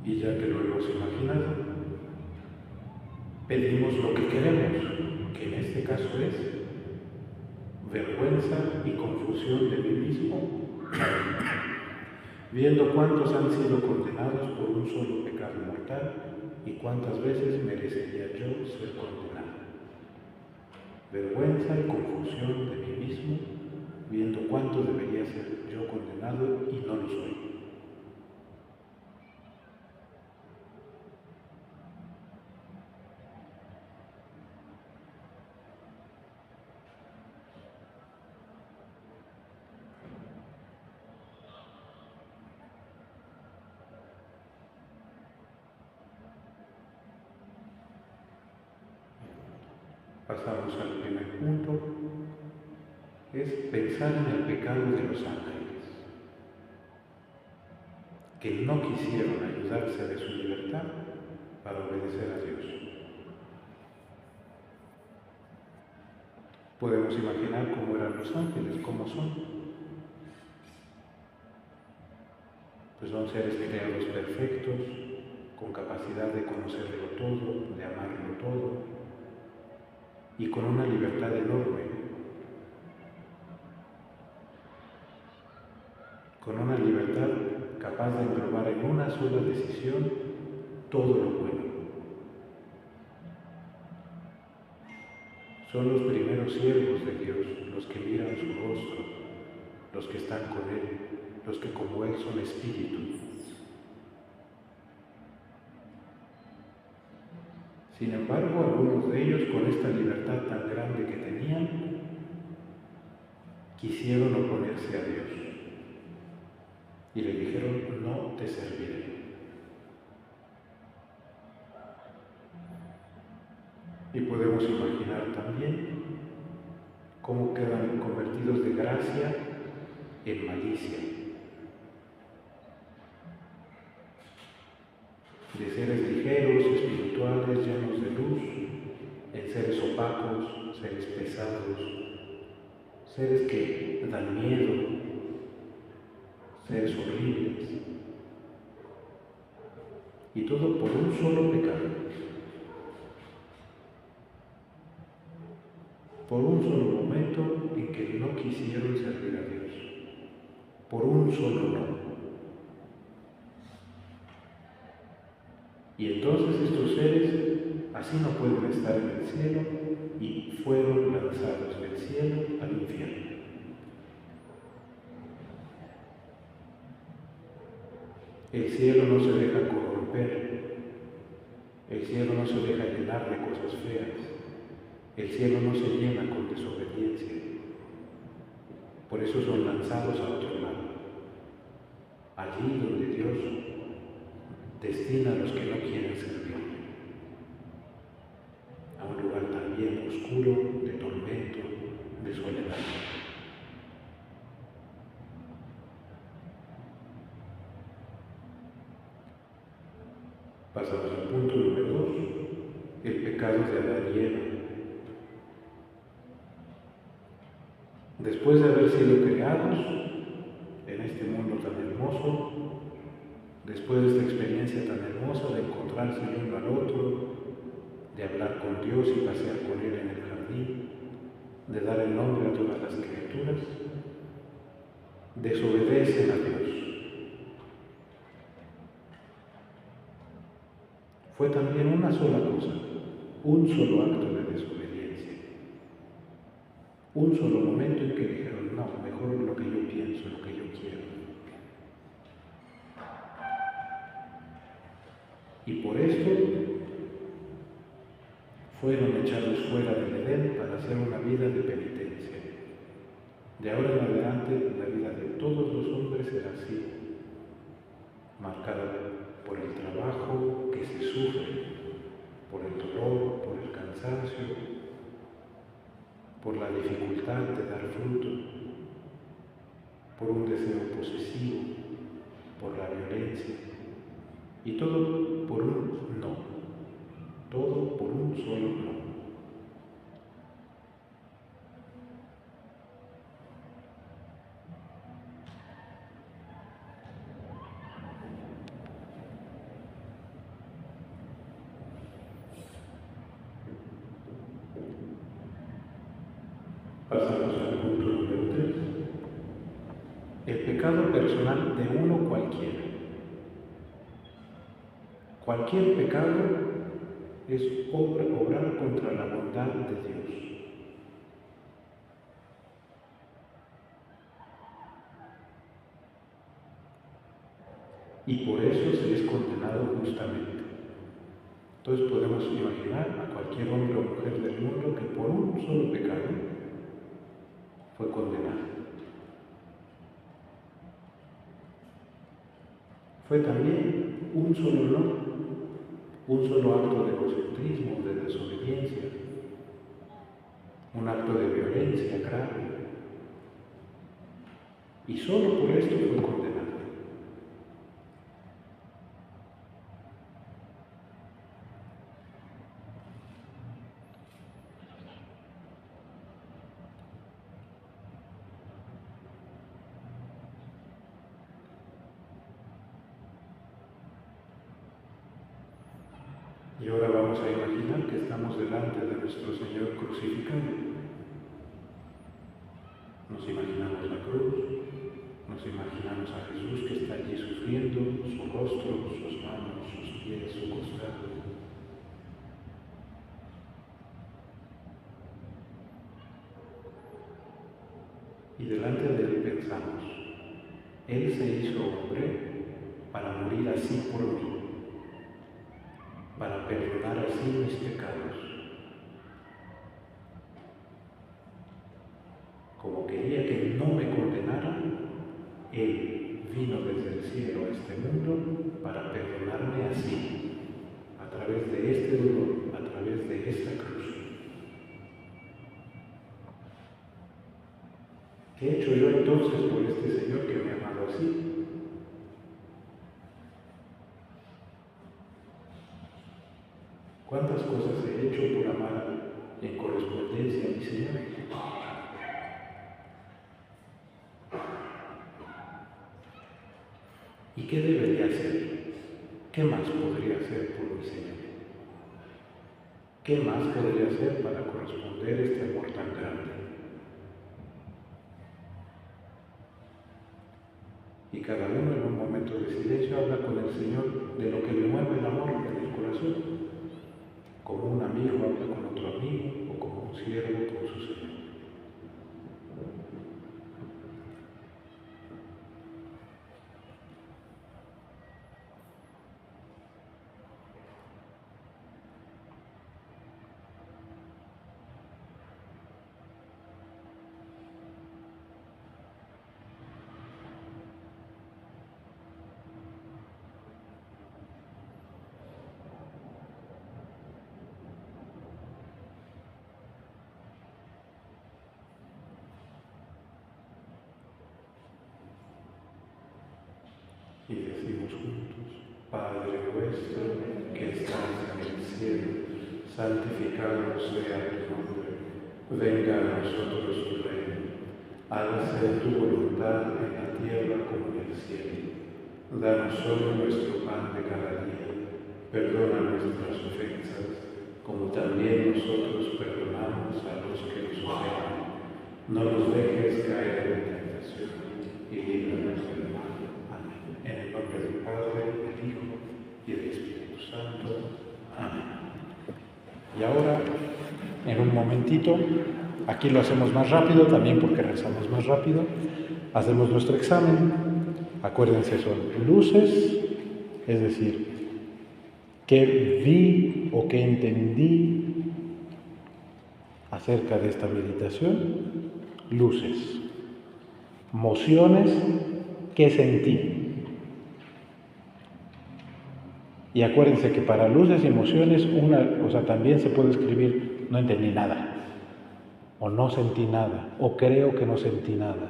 Y ya que lo hemos imaginado, pedimos lo que queremos, que en este caso es vergüenza y confusión de mí mismo, viendo cuántos han sido condenados por un solo pecado mortal y cuántas veces merecería yo ser condenado. Vergüenza y confusión de mí mismo, viendo cuánto debería ser yo condenado y no lo soy. Pasamos al primer punto, es pensar en el pecado de los ángeles, que no quisieron ayudarse de su libertad para obedecer a Dios. Podemos imaginar cómo eran los ángeles, cómo son. Pues son seres creados perfectos, con capacidad de conocerlo todo, de amarlo todo, y con una libertad enorme, con una libertad capaz de englobar en una sola decisión todo lo bueno. Son los primeros siervos de Dios, los que miran su rostro, los que están con Él, los que como Él son espíritu. Sin embargo, algunos de ellos, con esta libertad tan grande que tenían, quisieron oponerse a Dios y le dijeron: no te serviré. Y podemos imaginar también cómo quedan convertidos de gracia en malicia, de seres ligeros, espirituales, llenos de luz, en seres opacos, seres pesados, seres que dan miedo, seres horribles, y todo por un solo pecado, por un solo momento en que no quisieron servir a Dios, por un solo no. Y entonces estos seres así no pueden estar en el cielo y fueron lanzados del cielo al infierno. El cielo no se deja corromper, el cielo no se deja llenar de cosas feas, el cielo no se llena con desobediencia. Por eso son lanzados a otro lado, allí donde Dios destina a los que no quieren servirle, a un lugar también oscuro, de tormento, de soledad. Pasamos al punto número 2, el pecado de Adán y Eva. Después de haber sido creados en este mundo tan hermoso, después de esta experiencia tan hermosa de encontrarse el uno al otro, de hablar con Dios y pasear con Él en el jardín, de dar el nombre a todas las criaturas, desobedecen a Dios. Fue también una sola cosa, un solo acto de desobediencia, un solo momento en que dijeron: no, mejor lo que yo pienso, lo que yo quiero. Y por esto fueron echados fuera del Edén para hacer una vida de penitencia. De ahora en adelante, la vida de todos los hombres será así, marcada por el trabajo que se sufre, por el dolor, por el cansancio, por la dificultad de dar fruto, por un deseo posesivo, por la violencia, y todo por un no, todo por un solo no. Pasamos al punto número 3. El pecado personal de uno cualquiera. Cualquier pecado es obrar contra la bondad de Dios. Y por eso se es condenado justamente. Entonces podemos imaginar a cualquier hombre o mujer del mundo que por un solo pecado fue condenado. Fue también un solo no, un solo acto de egocentrismo, de desobediencia, un acto de violencia grave. Y solo por esto fue condenado. Y ahora vamos a imaginar que estamos delante de nuestro Señor crucificado. Nos imaginamos la cruz, nos imaginamos a Jesús que está allí sufriendo, su rostro, sus manos, sus pies, su costado. Y delante de Él pensamos, Él se hizo hombre para morir así por mí, para perdonar así mis pecados. Como quería que no me condenaran, Él vino desde el cielo a este mundo para perdonarme así, a través de este dolor, a través de esta cruz. ¿Qué he hecho yo entonces por este Señor que me ha amado así? ¿Cuántas cosas he hecho por amar en correspondencia a mi Señor? ¿Y qué debería hacer? ¿Qué más podría hacer por mi Señor? ¿Qué más podría hacer para corresponder a este amor tan grande? Y cada uno en un momento de silencio habla con el Señor de lo que le mueve el amor en el corazón. Como un amigo habla con otro amigo o como un siervo con su Señor. Y decimos juntos, Padre nuestro que estás en el cielo, santificado sea tu nombre, venga a nosotros tu reino, hágase tu voluntad en la tierra como en el cielo. Danos hoy nuestro pan de cada día, perdona nuestras ofensas, como también nosotros perdonamos a los que nos ofenden. No nos dejes caer en tentación y líbranos del mal. En el nombre del Padre, del Hijo y del Espíritu Santo. Amén. Y ahora, en un momentito, aquí lo hacemos más rápido, también porque rezamos más rápido, hacemos nuestro examen. Acuérdense, son luces, es decir, ¿Qué vi o qué entendí acerca de esta meditación? Luces. Mociones, ¿qué sentí? Y acuérdense que para luces y emociones, también se puede escribir no entendí nada, o no sentí nada, o creo que no sentí nada.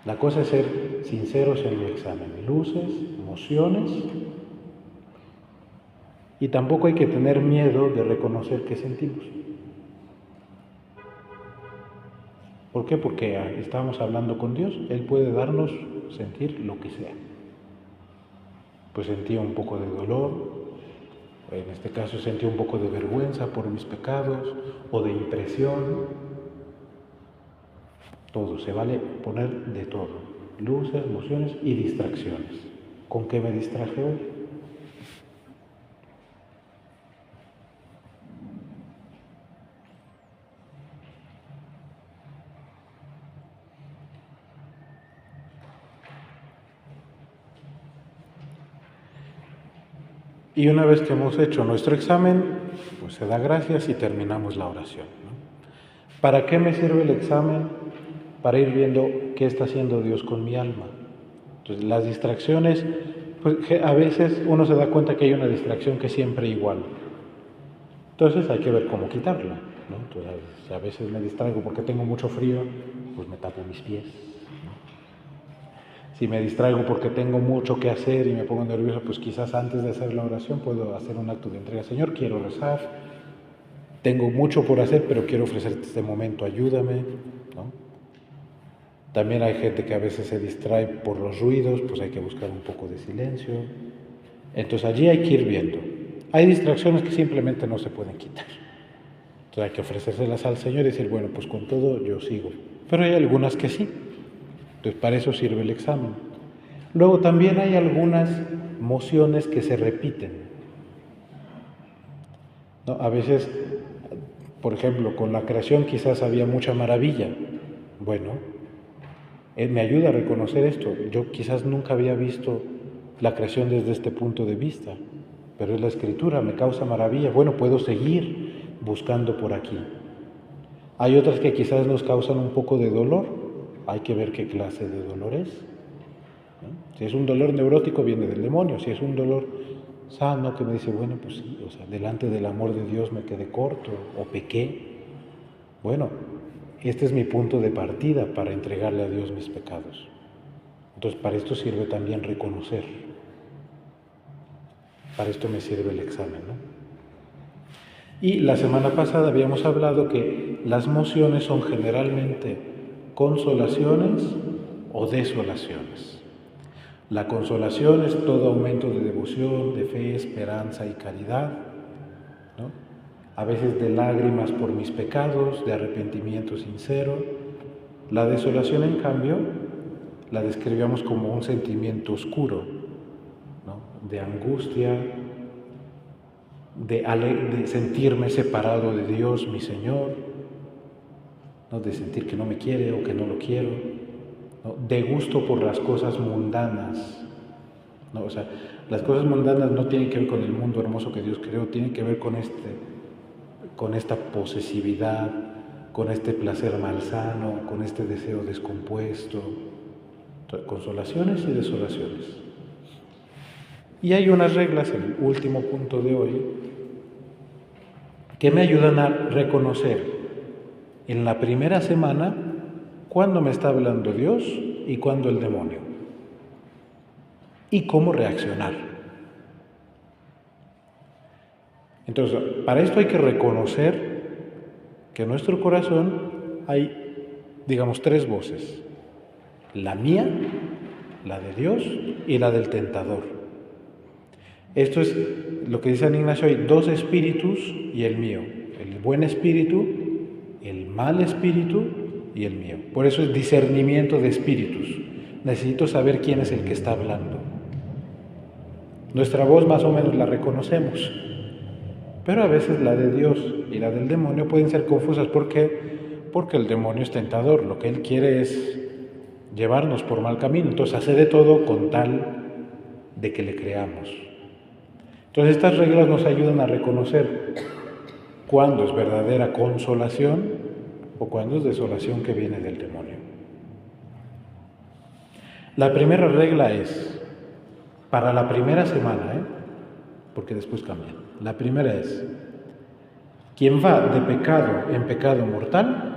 La cosa es ser sinceros en el examen. Luces, emociones, y tampoco hay que tener miedo de reconocer que sentimos. ¿Por qué? Porque estamos hablando con Dios, Él puede darnos sentir lo que sea. Pues sentía un poco de dolor, en este caso sentía un poco de vergüenza por mis pecados o de impresión. Todo, se vale poner de todo, luces, emociones y distracciones. ¿Con qué me distraje hoy? Y una vez que hemos hecho nuestro examen, pues se da gracias y terminamos la oración, ¿no? ¿Para qué me sirve el examen? Para ir viendo qué está haciendo Dios con mi alma. Entonces, las distracciones, pues a veces uno se da cuenta que hay una distracción que es siempre igual. Entonces hay que ver cómo quitarla, ¿no? Entonces, a veces me distraigo porque tengo mucho frío, pues me tapo mis pies. Si me distraigo porque tengo mucho que hacer y me pongo nervioso, pues quizás antes de hacer la oración puedo hacer un acto de entrega. Señor, quiero rezar, tengo mucho por hacer, pero quiero ofrecerte este momento, ayúdame, ¿no? También hay gente que a veces se distrae por los ruidos, pues hay que buscar un poco de silencio. Entonces allí hay que ir viendo. Hay distracciones que simplemente no se pueden quitar. Entonces hay que ofrecérselas al Señor y decir, bueno, pues con todo yo sigo. Pero hay algunas que sí. Entonces para eso sirve el examen. Luego también hay algunas mociones que se repiten, ¿no? A veces, por ejemplo, con la creación quizás había mucha maravilla. Bueno, me ayuda a reconocer esto. Yo quizás nunca había visto la creación desde este punto de vista, pero es la Escritura, me causa maravilla. Bueno, puedo seguir buscando por aquí. Hay otras que quizás nos causan un poco de dolor. Hay que ver qué clase de dolor es, ¿no? Si es un dolor neurótico, viene del demonio. Si es un dolor sano que me dice, bueno, pues sí, delante del amor de Dios me quedé corto o pequé. Bueno, este es mi punto de partida para entregarle a Dios mis pecados. Entonces, para esto sirve también reconocer. Para esto me sirve el examen, ¿no? Y la semana pasada habíamos hablado que las mociones son generalmente consolaciones o desolaciones. La consolación es todo aumento de devoción, de fe, esperanza y caridad, ¿no? A veces de lágrimas por mis pecados, de arrepentimiento sincero. La desolación, en cambio, la describíamos como un sentimiento oscuro, ¿no? De angustia, de sentirme separado de Dios, mi Señor, ¿no? De sentir que no me quiere o que no lo quiero, ¿no? De gusto por las cosas mundanas, ¿no? Las cosas mundanas no tienen que ver con el mundo hermoso que Dios creó, tienen que ver con esta posesividad, con este placer malsano, con este deseo descompuesto. Entonces, consolaciones y desolaciones. Y hay unas reglas, el último punto de hoy, que me ayudan a reconocer en la primera semana cuándo me está hablando Dios y cuándo el demonio. Y cómo reaccionar. Entonces, para esto hay que reconocer que en nuestro corazón hay, digamos, tres voces. La mía, la de Dios y la del tentador. Esto es lo que dice San Ignacio, hay dos espíritus y el mío. El buen espíritu, el mal espíritu y el mío. Por eso es discernimiento de espíritus. Necesito saber quién es el que está hablando. Nuestra voz más o menos la reconocemos, pero a veces la de Dios y la del demonio pueden ser confusas. ¿Por qué? Porque el demonio es tentador. Lo que él quiere es llevarnos por mal camino. Entonces hace de todo con tal de que le creamos. Entonces estas reglas nos ayudan a reconocer cuándo es verdadera consolación o cuándo es desolación que viene del demonio. La primera regla es, para la primera semana, porque después cambian. La primera es, quien va de pecado en pecado mortal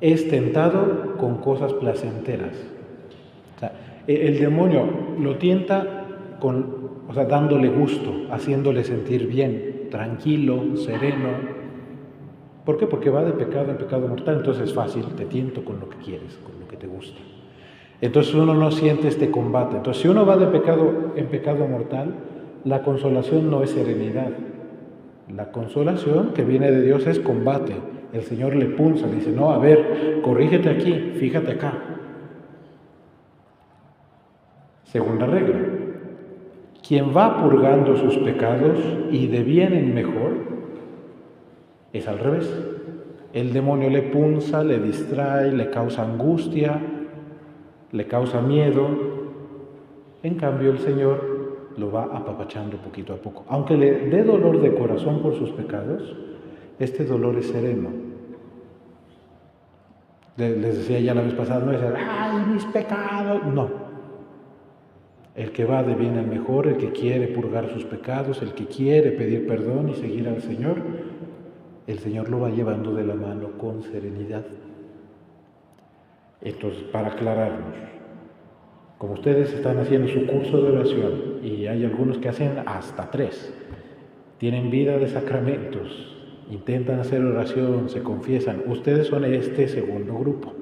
es tentado con cosas placenteras. O sea, el demonio lo tienta dándole gusto, haciéndole sentir bien, tranquilo, sereno. ¿Por qué? Porque va de pecado en pecado mortal, entonces es fácil, te tiento con lo que quieres, con lo que te gusta. Entonces uno no siente este combate. Entonces si uno va de pecado en pecado mortal, la consolación no es serenidad. La consolación que viene de Dios es combate. El Señor le punza, le dice, no, a ver, corrígete aquí, fíjate acá. Segunda regla, quien va purgando sus pecados y de bien en mejor, es al revés. El demonio le punza, le distrae, le causa angustia, le causa miedo. En cambio el Señor lo va apapachando poquito a poco. Aunque le dé dolor de corazón por sus pecados, este dolor es sereno. Les decía ya la vez pasada, no es el, ¡ay, mis pecados! No. El que va de bien en mejor, el que quiere purgar sus pecados, el que quiere pedir perdón y seguir al Señor, el Señor lo va llevando de la mano con serenidad. Entonces, para aclararnos, como ustedes están haciendo su curso de oración y hay algunos que hacen hasta 3, tienen vida de sacramentos, intentan hacer oración, se confiesan, ustedes son este segundo grupo.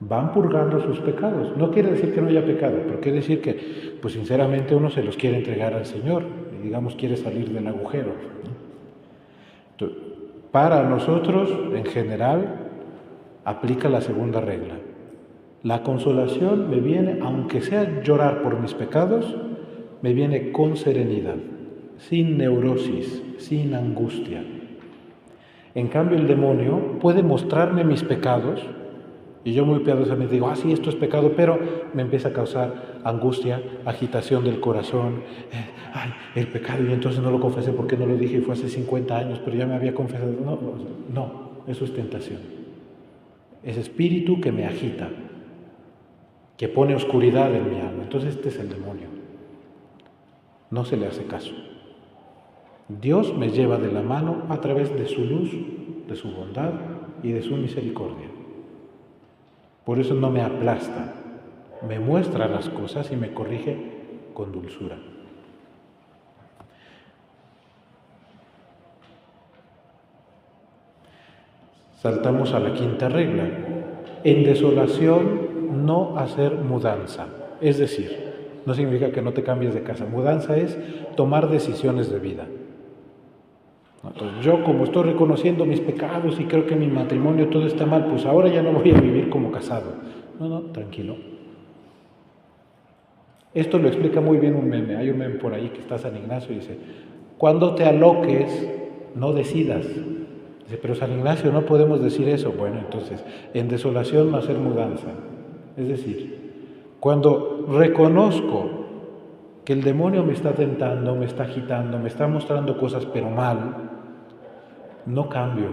Van purgando sus pecados. No quiere decir que no haya pecado, pero quiere decir que, pues sinceramente, uno se los quiere entregar al Señor y, digamos, quiere salir del agujero. Entonces, para nosotros, en general, aplica la segunda regla. La consolación me viene, aunque sea llorar por mis pecados, me viene con serenidad, sin neurosis, sin angustia. En cambio, el demonio puede mostrarme mis pecados y yo muy piadosamente digo, sí, esto es pecado, pero me empieza a causar angustia, agitación del corazón, el pecado, y entonces no lo confesé porque no lo dije y fue hace 50 años, pero ya me había confesado. No, eso es tentación. Es espíritu que me agita, que pone oscuridad en mi alma. Entonces este es el demonio. No se le hace caso. Dios me lleva de la mano a través de su luz, de su bondad y de su misericordia. Por eso no me aplasta, me muestra las cosas y me corrige con dulzura. Saltamos a la quinta regla. En desolación no hacer mudanza. Es decir, no significa que no te cambies de casa. Mudanza es tomar decisiones de vida. Entonces, yo como estoy reconociendo mis pecados y creo que mi matrimonio todo está mal, pues ahora ya no voy a vivir como casado. No, tranquilo. Esto lo explica muy bien un meme. Hay un meme por ahí que está San Ignacio y dice, cuando te aloques, no decidas. Dice, pero San Ignacio, no podemos decir eso. Bueno, entonces, en desolación no hacer mudanza. Es decir, cuando reconozco que el demonio me está tentando, me está agitando, me está mostrando cosas pero mal, no cambio.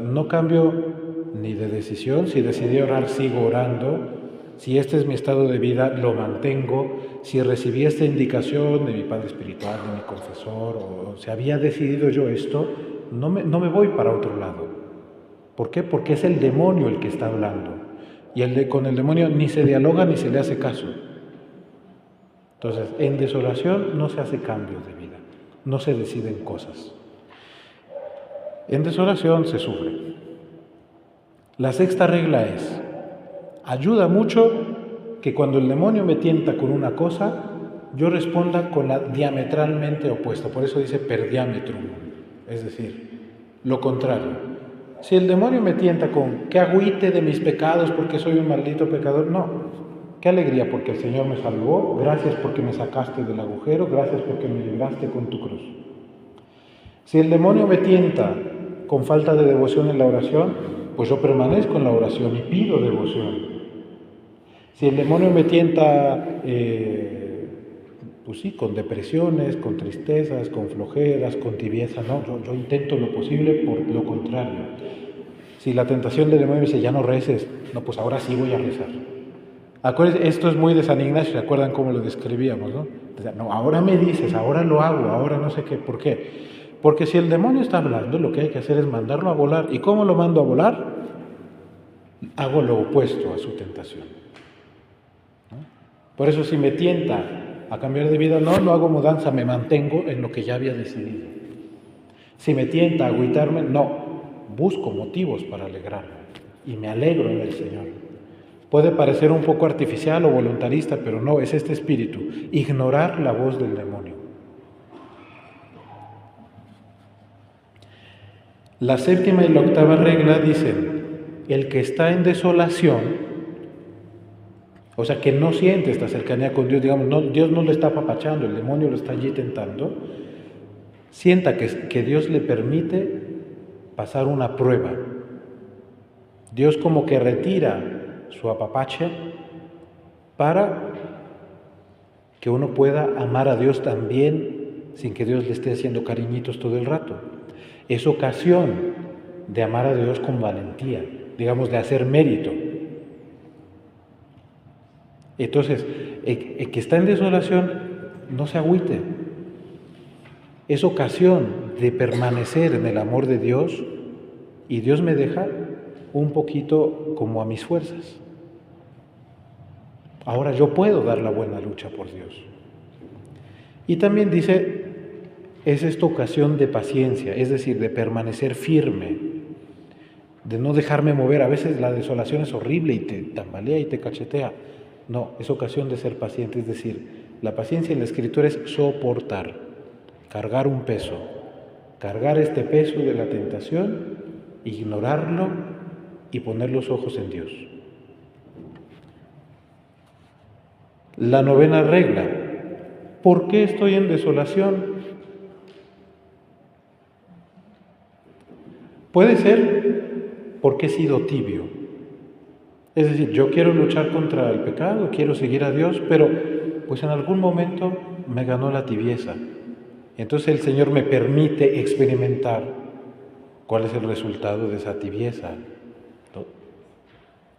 No cambio ni de decisión. Si decidí orar, sigo orando. Si este es mi estado de vida, lo mantengo. Si recibí esta indicación de mi padre espiritual, de mi confesor, o si había decidido yo esto, no me voy para otro lado. ¿Por qué? Porque es el demonio el que está hablando. Y con el demonio ni se dialoga ni se le hace caso. Entonces, en desolación no se hace cambio de vida, no se deciden cosas. En desolación se sufre. La sexta regla es, ayuda mucho que cuando el demonio me tienta con una cosa, yo responda con la diametralmente opuesta. Por eso dice per diametrum, es decir, lo contrario. Si el demonio me tienta con que agüite de mis pecados porque soy un maldito pecador, no. Qué alegría porque el Señor me salvó, gracias porque me sacaste del agujero, gracias porque me libraste con tu cruz. Si el demonio me tienta con falta de devoción en la oración, pues yo permanezco en la oración y pido devoción. Si el demonio me tienta pues sí, con depresiones, con tristezas, con flojeras, con tibieza. No, yo intento lo posible por lo contrario. Si la tentación del demonio dice, ya no reces, no, pues ahora sí voy a rezar. Acuérdense, esto es muy de San Ignacio, ¿se acuerdan cómo lo describíamos, no? No, ahora me dices, ahora lo hago, ahora no sé qué, ¿por qué? Porque si el demonio está hablando, lo que hay que hacer es mandarlo a volar. ¿Y cómo lo mando a volar? Hago lo opuesto a su tentación, ¿no? Por eso si me tienta a cambiar de vida, no hago mudanza, me mantengo en lo que ya había decidido. Si me tienta a agüitarme, no, busco motivos para alegrarme y me alegro en el Señor. Puede parecer un poco artificial o voluntarista, pero no, es este espíritu, ignorar la voz del demonio. La séptima y la octava regla dicen, el que está en desolación, o sea, que no siente esta cercanía con Dios, digamos, no, Dios no le está apapachando, el demonio lo está allí tentando, sienta que Dios le permite pasar una prueba. Dios como que retira su apapache para que uno pueda amar a Dios también sin que Dios le esté haciendo cariñitos todo el rato. Es ocasión de amar a Dios con valentía, digamos, de hacer mérito. Entonces, el que está en desolación, no se agüite. Es ocasión de permanecer en el amor de Dios y Dios me deja un poquito como a mis fuerzas. Ahora yo puedo dar la buena lucha por Dios. Y también dice, es esta ocasión de paciencia, es decir, de permanecer firme, de no dejarme mover. A veces la desolación es horrible y te tambalea y te cachetea. No, es ocasión de ser paciente, es decir, la paciencia en la Escritura es soportar, cargar un peso, cargar este peso de la tentación, ignorarlo y poner los ojos en Dios. La novena regla, ¿por qué estoy en desolación? Puede ser porque he sido tibio. Es decir, yo quiero luchar contra el pecado, quiero seguir a Dios, pero pues en algún momento me ganó la tibieza. Entonces el Señor me permite experimentar cuál es el resultado de esa tibieza.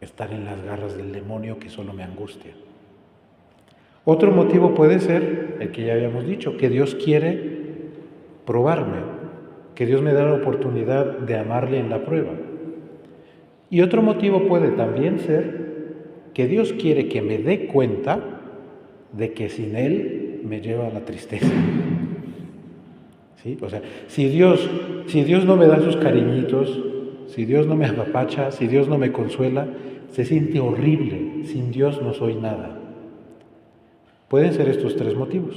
Estar en las garras del demonio que solo me angustia. Otro motivo puede ser, el que ya habíamos dicho, que Dios quiere probarme, que Dios me da la oportunidad de amarle en la prueba. Y otro motivo puede también ser que Dios quiere que me dé cuenta de que sin Él me lleva a la tristeza. ¿Sí? O sea, si Dios no me da sus cariñitos, si Dios no me apapacha, si Dios no me consuela, se siente horrible. Sin Dios no soy nada. Pueden ser estos tres motivos.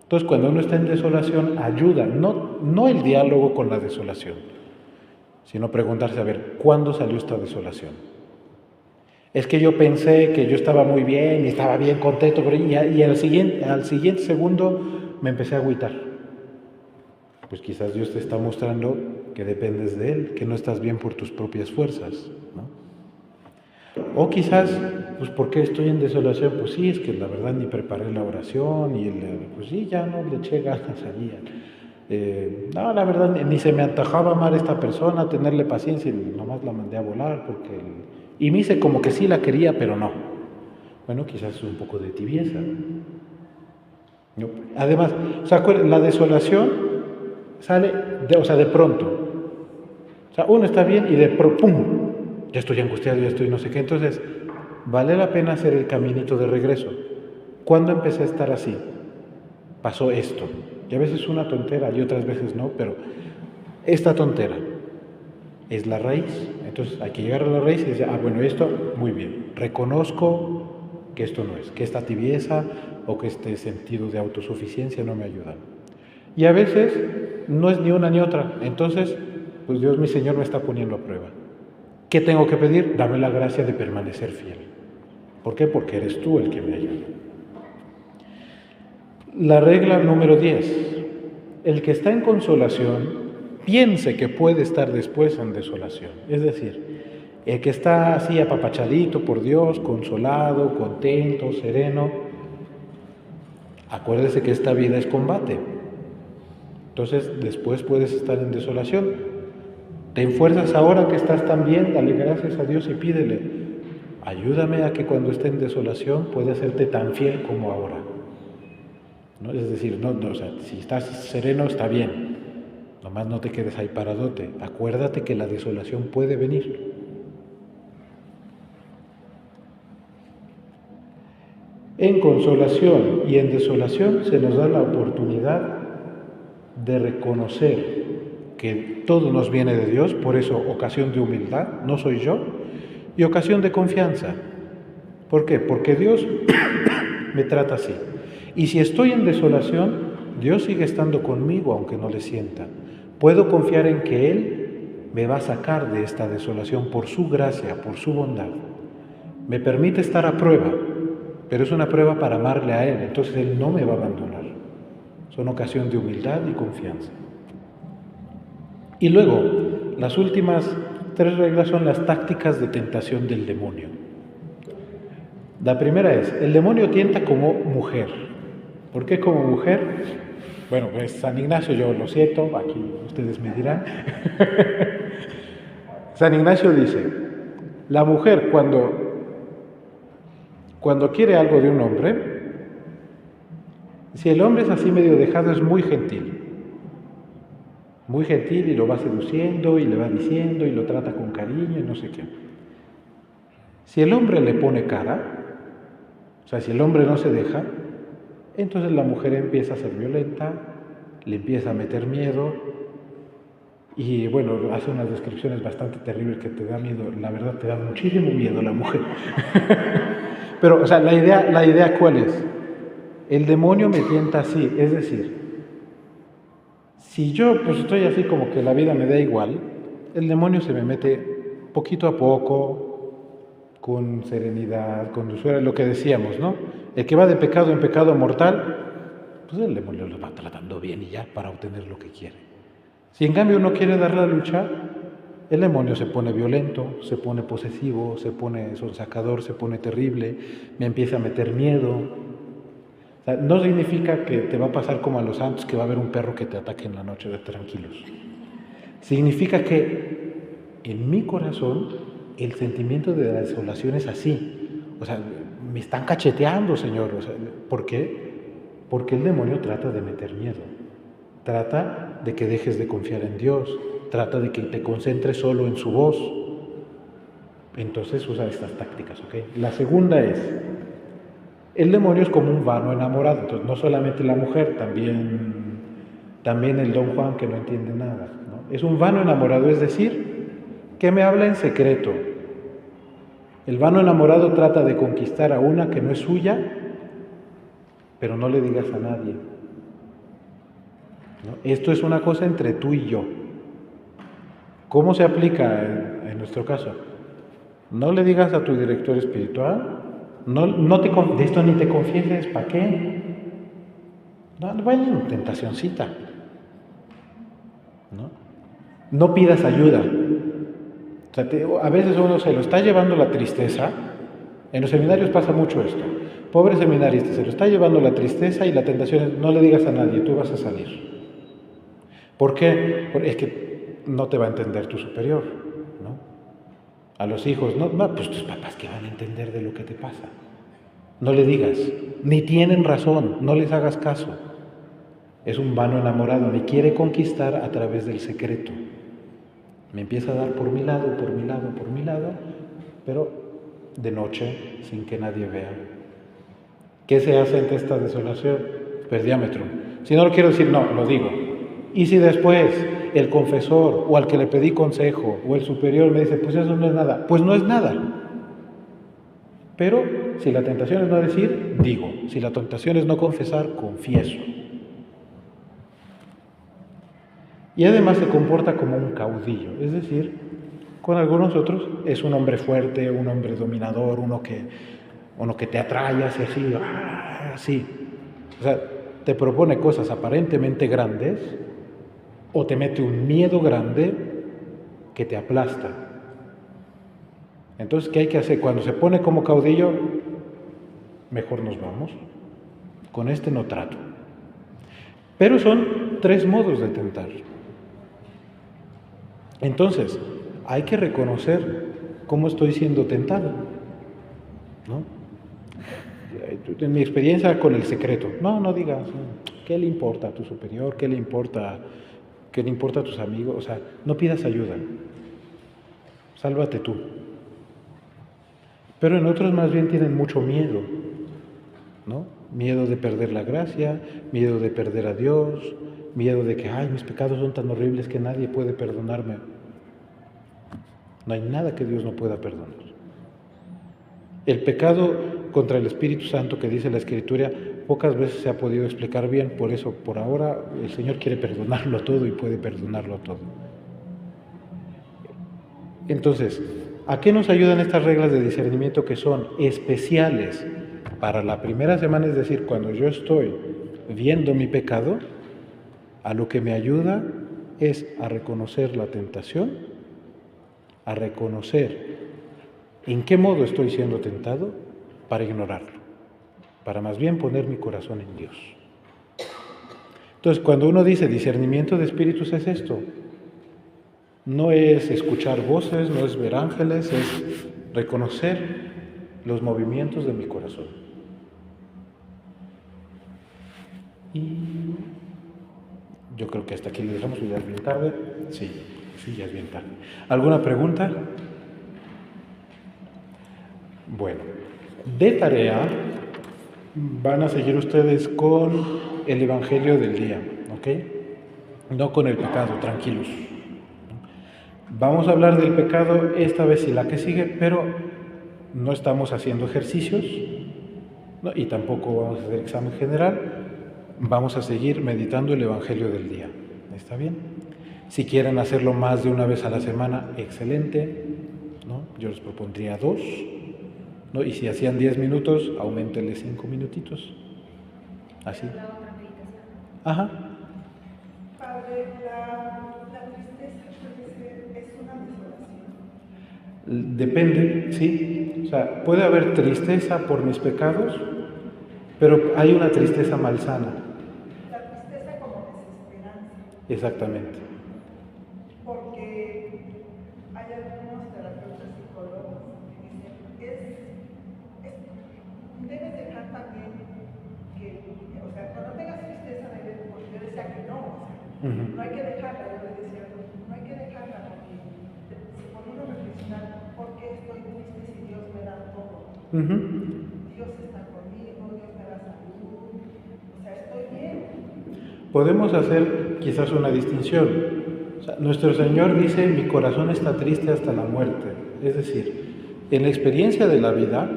Entonces, cuando uno está en desolación, ayuda, no el diálogo con la desolación, sino preguntarse, a ver, ¿cuándo salió esta desolación? Es que yo pensé que yo estaba muy bien y estaba bien contento, y al siguiente segundo me empecé a agüitar. Pues quizás Dios te está mostrando que dependes de Él, que no estás bien por tus propias fuerzas, ¿no? O quizás, pues ¿por qué estoy en desolación? Pues sí, es que la verdad ni preparé la oración y pues sí, ya no le eché ganas allí. No, la verdad ni se me antojaba amar a esta persona, tenerle paciencia, y nomás la mandé a volar y me hice como que sí la quería, pero no. Bueno, quizás es un poco de tibieza, ¿no? Además, o sea, la desolación sale de pronto. O sea, uno está bien y de pronto, ¡pum!, ya estoy angustiado, ya estoy no sé qué. Entonces, vale la pena hacer el caminito de regreso. ¿Cuándo empecé a estar así? Pasó esto. Y a veces una tontera y otras veces no, pero esta tontera es la raíz. Entonces hay que llegar a la raíz y decir, bueno, esto, muy bien. Reconozco que esto no es, que esta tibieza o que este sentido de autosuficiencia no me ayuda. Y a veces no es ni una ni otra. Entonces, pues Dios, mi Señor, me está poniendo a prueba. ¿Qué tengo que pedir? Dame la gracia de permanecer fiel. ¿Por qué? Porque eres tú el que me ayuda. La regla número 10. El que está en consolación, piense que puede estar después en desolación. Es decir, el que está así apapachadito por Dios, consolado, contento, sereno, Acuérdese que esta vida es combate. Entonces, después puedes estar en desolación. Ten fuerzas ahora que estás tan bien, dale gracias a Dios y pídele: ayúdame a que cuando esté en desolación pueda serte tan fiel como ahora. ¿No? Es decir, o sea, si estás sereno está bien, nomás no te quedes ahí paradote. Acuérdate que la desolación puede venir. En consolación y en desolación se nos da la oportunidad de reconocer que todo nos viene de Dios, por eso ocasión de humildad, no soy yo, y ocasión de confianza. ¿Por qué? Porque Dios me trata así. Y si estoy en desolación, Dios sigue estando conmigo aunque no le sienta. Puedo confiar en que Él me va a sacar de esta desolación por su gracia, por su bondad. Me permite estar a prueba, pero es una prueba para amarle a Él, entonces Él no me va a abandonar. Son ocasión de humildad y confianza. Y luego, las últimas 3 reglas son las tácticas de tentación del demonio. La primera es: el demonio tienta como mujer. ¿Por qué como mujer? Bueno, pues San Ignacio, yo lo siento, aquí ustedes me dirán. San Ignacio dice: la mujer cuando quiere algo de un hombre, si el hombre es así medio dejado, es muy gentil y lo va seduciendo y le va diciendo y lo trata con cariño y no sé qué. Si el hombre le pone cara, o sea, si el hombre no se deja, entonces la mujer empieza a ser violenta, le empieza a meter miedo y bueno, hace unas descripciones bastante terribles que te da miedo, la verdad te da muchísimo miedo la mujer. Pero, o sea, la idea ¿cuál es? El demonio me tienta así, es decir, si yo pues estoy así como que la vida me da igual, el demonio se me mete poquito a poco, con serenidad, con dulzura, lo que decíamos, ¿no? El que va de pecado en pecado mortal, pues el demonio lo va tratando bien y ya para obtener lo que quiere. Si en cambio uno quiere dar la lucha, el demonio se pone violento, se pone posesivo, se pone sonsacador, se pone terrible, me empieza a meter miedo. O sea, no significa que te va a pasar como a los santos, que va a haber un perro que te ataque en la noche, de tranquilos. Significa que en mi corazón el sentimiento de la desolación es así. O sea, me están cacheteando, Señor. O sea, ¿por qué? Porque el demonio trata de meter miedo. Trata de que dejes de confiar en Dios. Trata de que te concentres solo en su voz. Entonces usa estas tácticas, ¿ok? La segunda es: el demonio es como un vano enamorado. Entonces no solamente la mujer, también el don Juan que no entiende nada, ¿no? Es un vano enamorado, es decir, que me habla en secreto. El vano enamorado trata de conquistar a una que no es suya, pero no le digas a nadie, ¿no? Esto es una cosa entre tú y yo. ¿Cómo se aplica en nuestro caso? No le digas a tu director espiritual, de esto ni te confieses, ¿para qué? No, bueno, tentacioncita, ¿no? No pidas ayuda. O sea, a veces uno se lo está llevando la tristeza. En los seminarios pasa mucho esto. Pobre seminarista, se lo está llevando la tristeza y la tentación es: no le digas a nadie, tú vas a salir. ¿Por qué? Porque es que no te va a entender tu superior, ¿no? A los hijos, no, pues tus papás, ¿qué van a entender de lo que te pasa? No le digas, ni tienen razón, no les hagas caso. Es un vano enamorado, me quiere conquistar a través del secreto. Me empieza a dar por mi lado, pero de noche, sin que nadie vea. ¿Qué se hace ante esta desolación? Per diámetro. Si no lo quiero decir, no, lo digo. Y si después el confesor o al que le pedí consejo o el superior me dice: pues eso no es nada, pues no es nada. Pero si la tentación es no decir, digo. Si la tentación es no confesar, confieso. Y además se comporta como un caudillo, es decir, con algunos otros es un hombre fuerte, un hombre dominador, uno que te atrae hacia así. O sea, te propone cosas aparentemente grandes o te mete un miedo grande que te aplasta. Entonces, ¿qué hay que hacer? Cuando se pone como caudillo, mejor nos vamos. con este no trato. Pero son 3 modos de tentar. Entonces, hay que reconocer cómo estoy siendo tentado, ¿no? En mi experiencia con el secreto, no digas, ¿qué le importa a tu superior? ¿Qué le importa a tus amigos? O sea, no pidas ayuda, sálvate tú. Pero en otros más bien tienen mucho miedo, ¿no? Miedo de perder la gracia, miedo de perder a Dios, miedo de que, mis pecados son tan horribles que nadie puede perdonarme. No hay nada que Dios no pueda perdonar. El pecado contra el Espíritu Santo que dice la Escritura pocas veces se ha podido explicar bien, por eso por ahora el Señor quiere perdonarlo todo y puede perdonarlo todo. Entonces, ¿a qué nos ayudan estas reglas de discernimiento que son especiales para la primera semana? Es decir, cuando yo estoy viendo mi pecado, a lo que me ayuda es a reconocer la tentación, a reconocer en qué modo estoy siendo tentado para ignorarlo, para más bien poner mi corazón en Dios. Entonces, cuando uno dice discernimiento de espíritus es esto. No es escuchar voces, no es ver ángeles, es reconocer los movimientos de mi corazón. Y yo creo que hasta aquí le dejamos, ya es bien tarde. Sí, ya es bien tarde. ¿Alguna pregunta? Bueno, de tarea van a seguir ustedes con el Evangelio del día, ¿ok? No con el pecado, tranquilos. Vamos a hablar del pecado esta vez y la que sigue, pero no estamos haciendo ejercicios, ¿no? Y tampoco vamos a hacer examen general. Vamos a seguir meditando el Evangelio del día. ¿Está bien? Si quieren hacerlo más de una vez a la semana, excelente, ¿no? Yo les propondría 2, ¿no? Y si hacían 10 minutos, auméntenle 5 minutitos. Así. Ajá. Padre, la tristeza es una desolación. Depende, sí. O sea, puede haber tristeza por mis pecados, pero hay una tristeza malsana. La tristeza como desesperanza. Exactamente. Porque hay algunos terapeutas psicólogos que dicen, debes dejar también que, o sea, cuando tengas tristeza, porque yo decía que no, o sea, no hay que dejarla, yo le decía, no hay que dejarla porque se pone uno a reflexionar, ¿por qué estoy triste si Dios me da todo? Dios está conmigo, Dios me da salud, o sea, estoy bien. Podemos hacer quizás una distinción. O sea, nuestro Señor dice, mi corazón está triste hasta la muerte. Es decir, en la experiencia de la vida,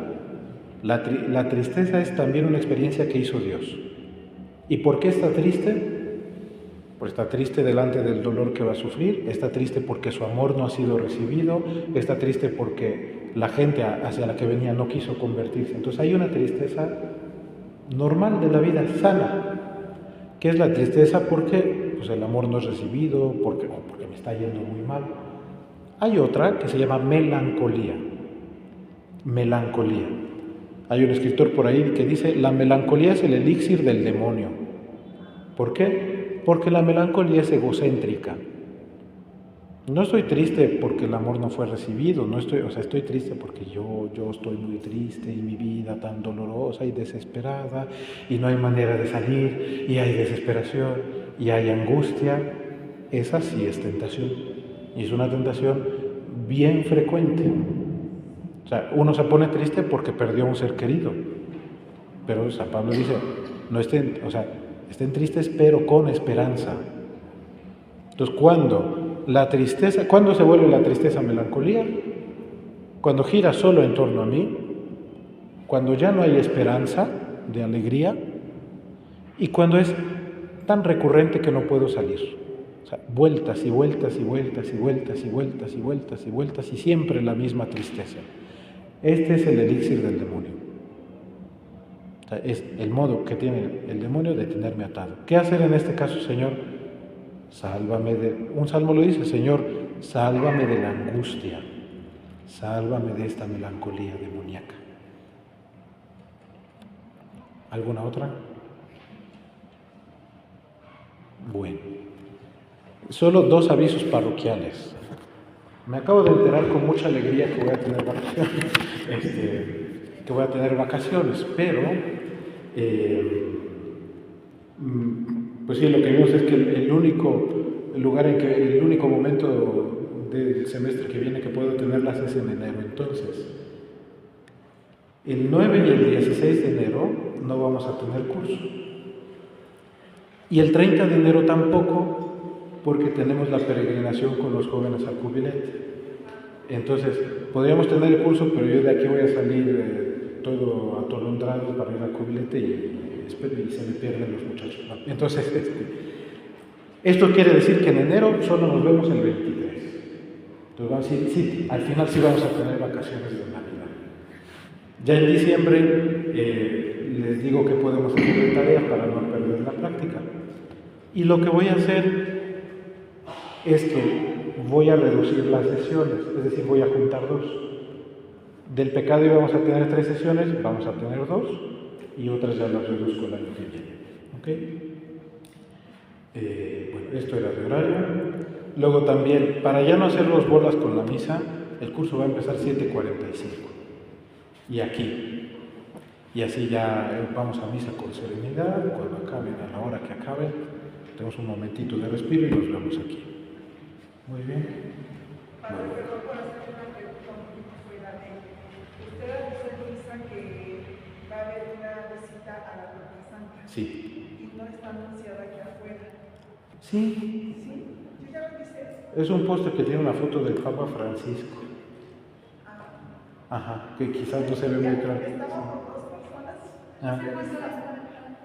la tristeza es también una experiencia que hizo Dios. ¿Y por qué está triste? Pues está triste delante del dolor que va a sufrir, está triste porque su amor no ha sido recibido, está triste porque la gente hacia la que venía no quiso convertirse. Entonces hay una tristeza normal de la vida, sana. ¿Qué es la tristeza? Porque pues el amor no es recibido, porque me está yendo muy mal. Hay otra que se llama melancolía. Melancolía. Hay un escritor por ahí que dice, la melancolía es el elixir del demonio. ¿Por qué? Porque la melancolía es egocéntrica. No estoy triste porque el amor no fue recibido, estoy triste porque yo estoy muy triste y mi vida tan dolorosa y desesperada y no hay manera de salir y hay desesperación y hay angustia. Esa sí es tentación y es una tentación bien frecuente. O sea, uno se pone triste porque perdió a un ser querido, pero San Pablo dice, estén tristes pero con esperanza. Entonces, ¿cuándo se vuelve la tristeza melancolía? Cuando gira solo en torno a mí, cuando ya no hay esperanza de alegría y cuando es tan recurrente que no puedo salir. O sea, vueltas y vueltas y vueltas y vueltas y vueltas y vueltas y vueltas y siempre la misma tristeza. Este es el elixir del demonio. O sea, es el modo que tiene el demonio de tenerme atado. ¿Qué hacer en este caso, Señor? Sálvame un salmo lo dice, Señor, sálvame de la angustia, sálvame de esta melancolía demoníaca. ¿Alguna otra? Bueno, solo 2 avisos parroquiales. Me acabo de enterar con mucha alegría que voy a tener vacaciones, pero pues sí, lo que vimos es que el único momento del semestre que viene que puedo tenerlas es en enero. Entonces, el 9 y el 16 de enero no vamos a tener curso. Y el 30 de enero tampoco, porque tenemos la peregrinación con los jóvenes al cubilete. Entonces, podríamos tener el curso, pero yo de aquí voy a salir todo atolondrado para ir al cubilete y se me pierden los muchachos. Entonces, esto quiere decir que en enero solo nos vemos el 23. Entonces, sí, al final sí vamos a tener vacaciones de Navidad. Ya en diciembre les digo que podemos hacer de tarea para no perder la práctica. Y lo que voy a hacer es que voy a reducir las sesiones, es decir, voy a juntar 2. Del pecado íbamos a tener 3 sesiones, vamos a tener 2 y otras ya las reduzco el año que viene. ¿Ok? Bueno, esto era de horario. Luego también, para ya no hacer los bolas con la misa, el curso va a empezar 7:45 y aquí. Y así ya vamos a misa con serenidad, cuando acaben, a la hora que acaben, tenemos un momentito de respiro y nos vemos aquí. Muy bien. Padre, perdón por hacer una pregunta un poquito fuera de. Usted avisó en misa que va a haber una visita a la Puerta Santa. Sí. Y no está anunciada aquí afuera. Sí. ¿Sí? Yo ya revisé eso. Es un póster que tiene una foto del Papa Francisco. Ajá, que quizás no se ve muy claro. ¿Estamos con 2 personas? Ah.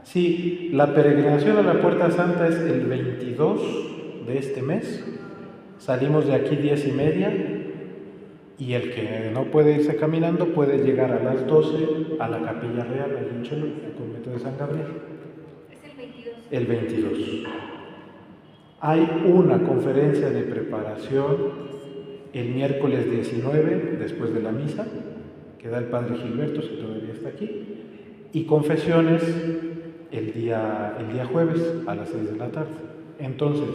Sí, la peregrinación a la Puerta Santa es el 22 de este mes. Salimos de aquí 10:30 y el que no puede irse caminando puede llegar a las 12 a la Capilla Real, allí en Cholula, el convento de San Gabriel. Es el 22. El 22. Hay una conferencia de preparación el miércoles 19, después de la misa, que da el padre Gilberto, si todavía está aquí, y confesiones el día jueves a las 6 de la tarde. Entonces,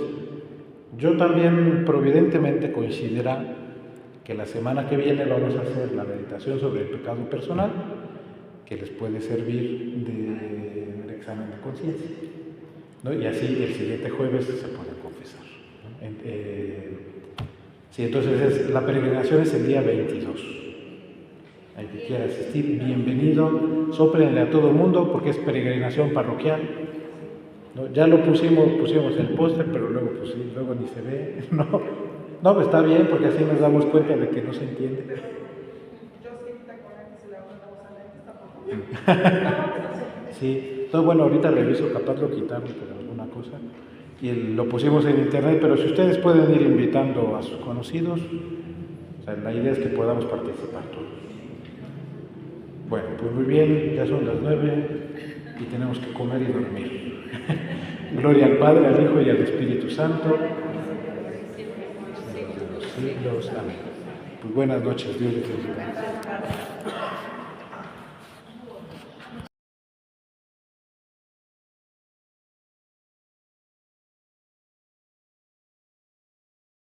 yo también providentemente coincidirá que la semana que viene vamos a hacer la meditación sobre el pecado personal, que les puede servir de examen de conciencia, ¿no? Y así el siguiente jueves se puede confesar, ¿no? Sí, entonces la peregrinación es el día 22. El que quiera asistir, bienvenido. Sóplenle a todo el mundo porque es peregrinación parroquial, ¿no? Ya lo pusimos el póster, pero luego ni se ve. No, está bien porque así nos damos cuenta de que no se entiende. Yo sí te acuerdas que se le va a dar está Sí, entonces bueno, ahorita reviso, capaz lo quitaron por alguna cosa. Y lo pusimos en internet, pero si ustedes pueden ir invitando a sus conocidos, o sea, la idea es que podamos participar todos. Bueno, pues muy bien, ya son las 9 y tenemos que comer y dormir. Gloria al Padre, al Hijo y al Espíritu Santo. Siglos. Amén. Pues buenas noches, Dios les bendiga.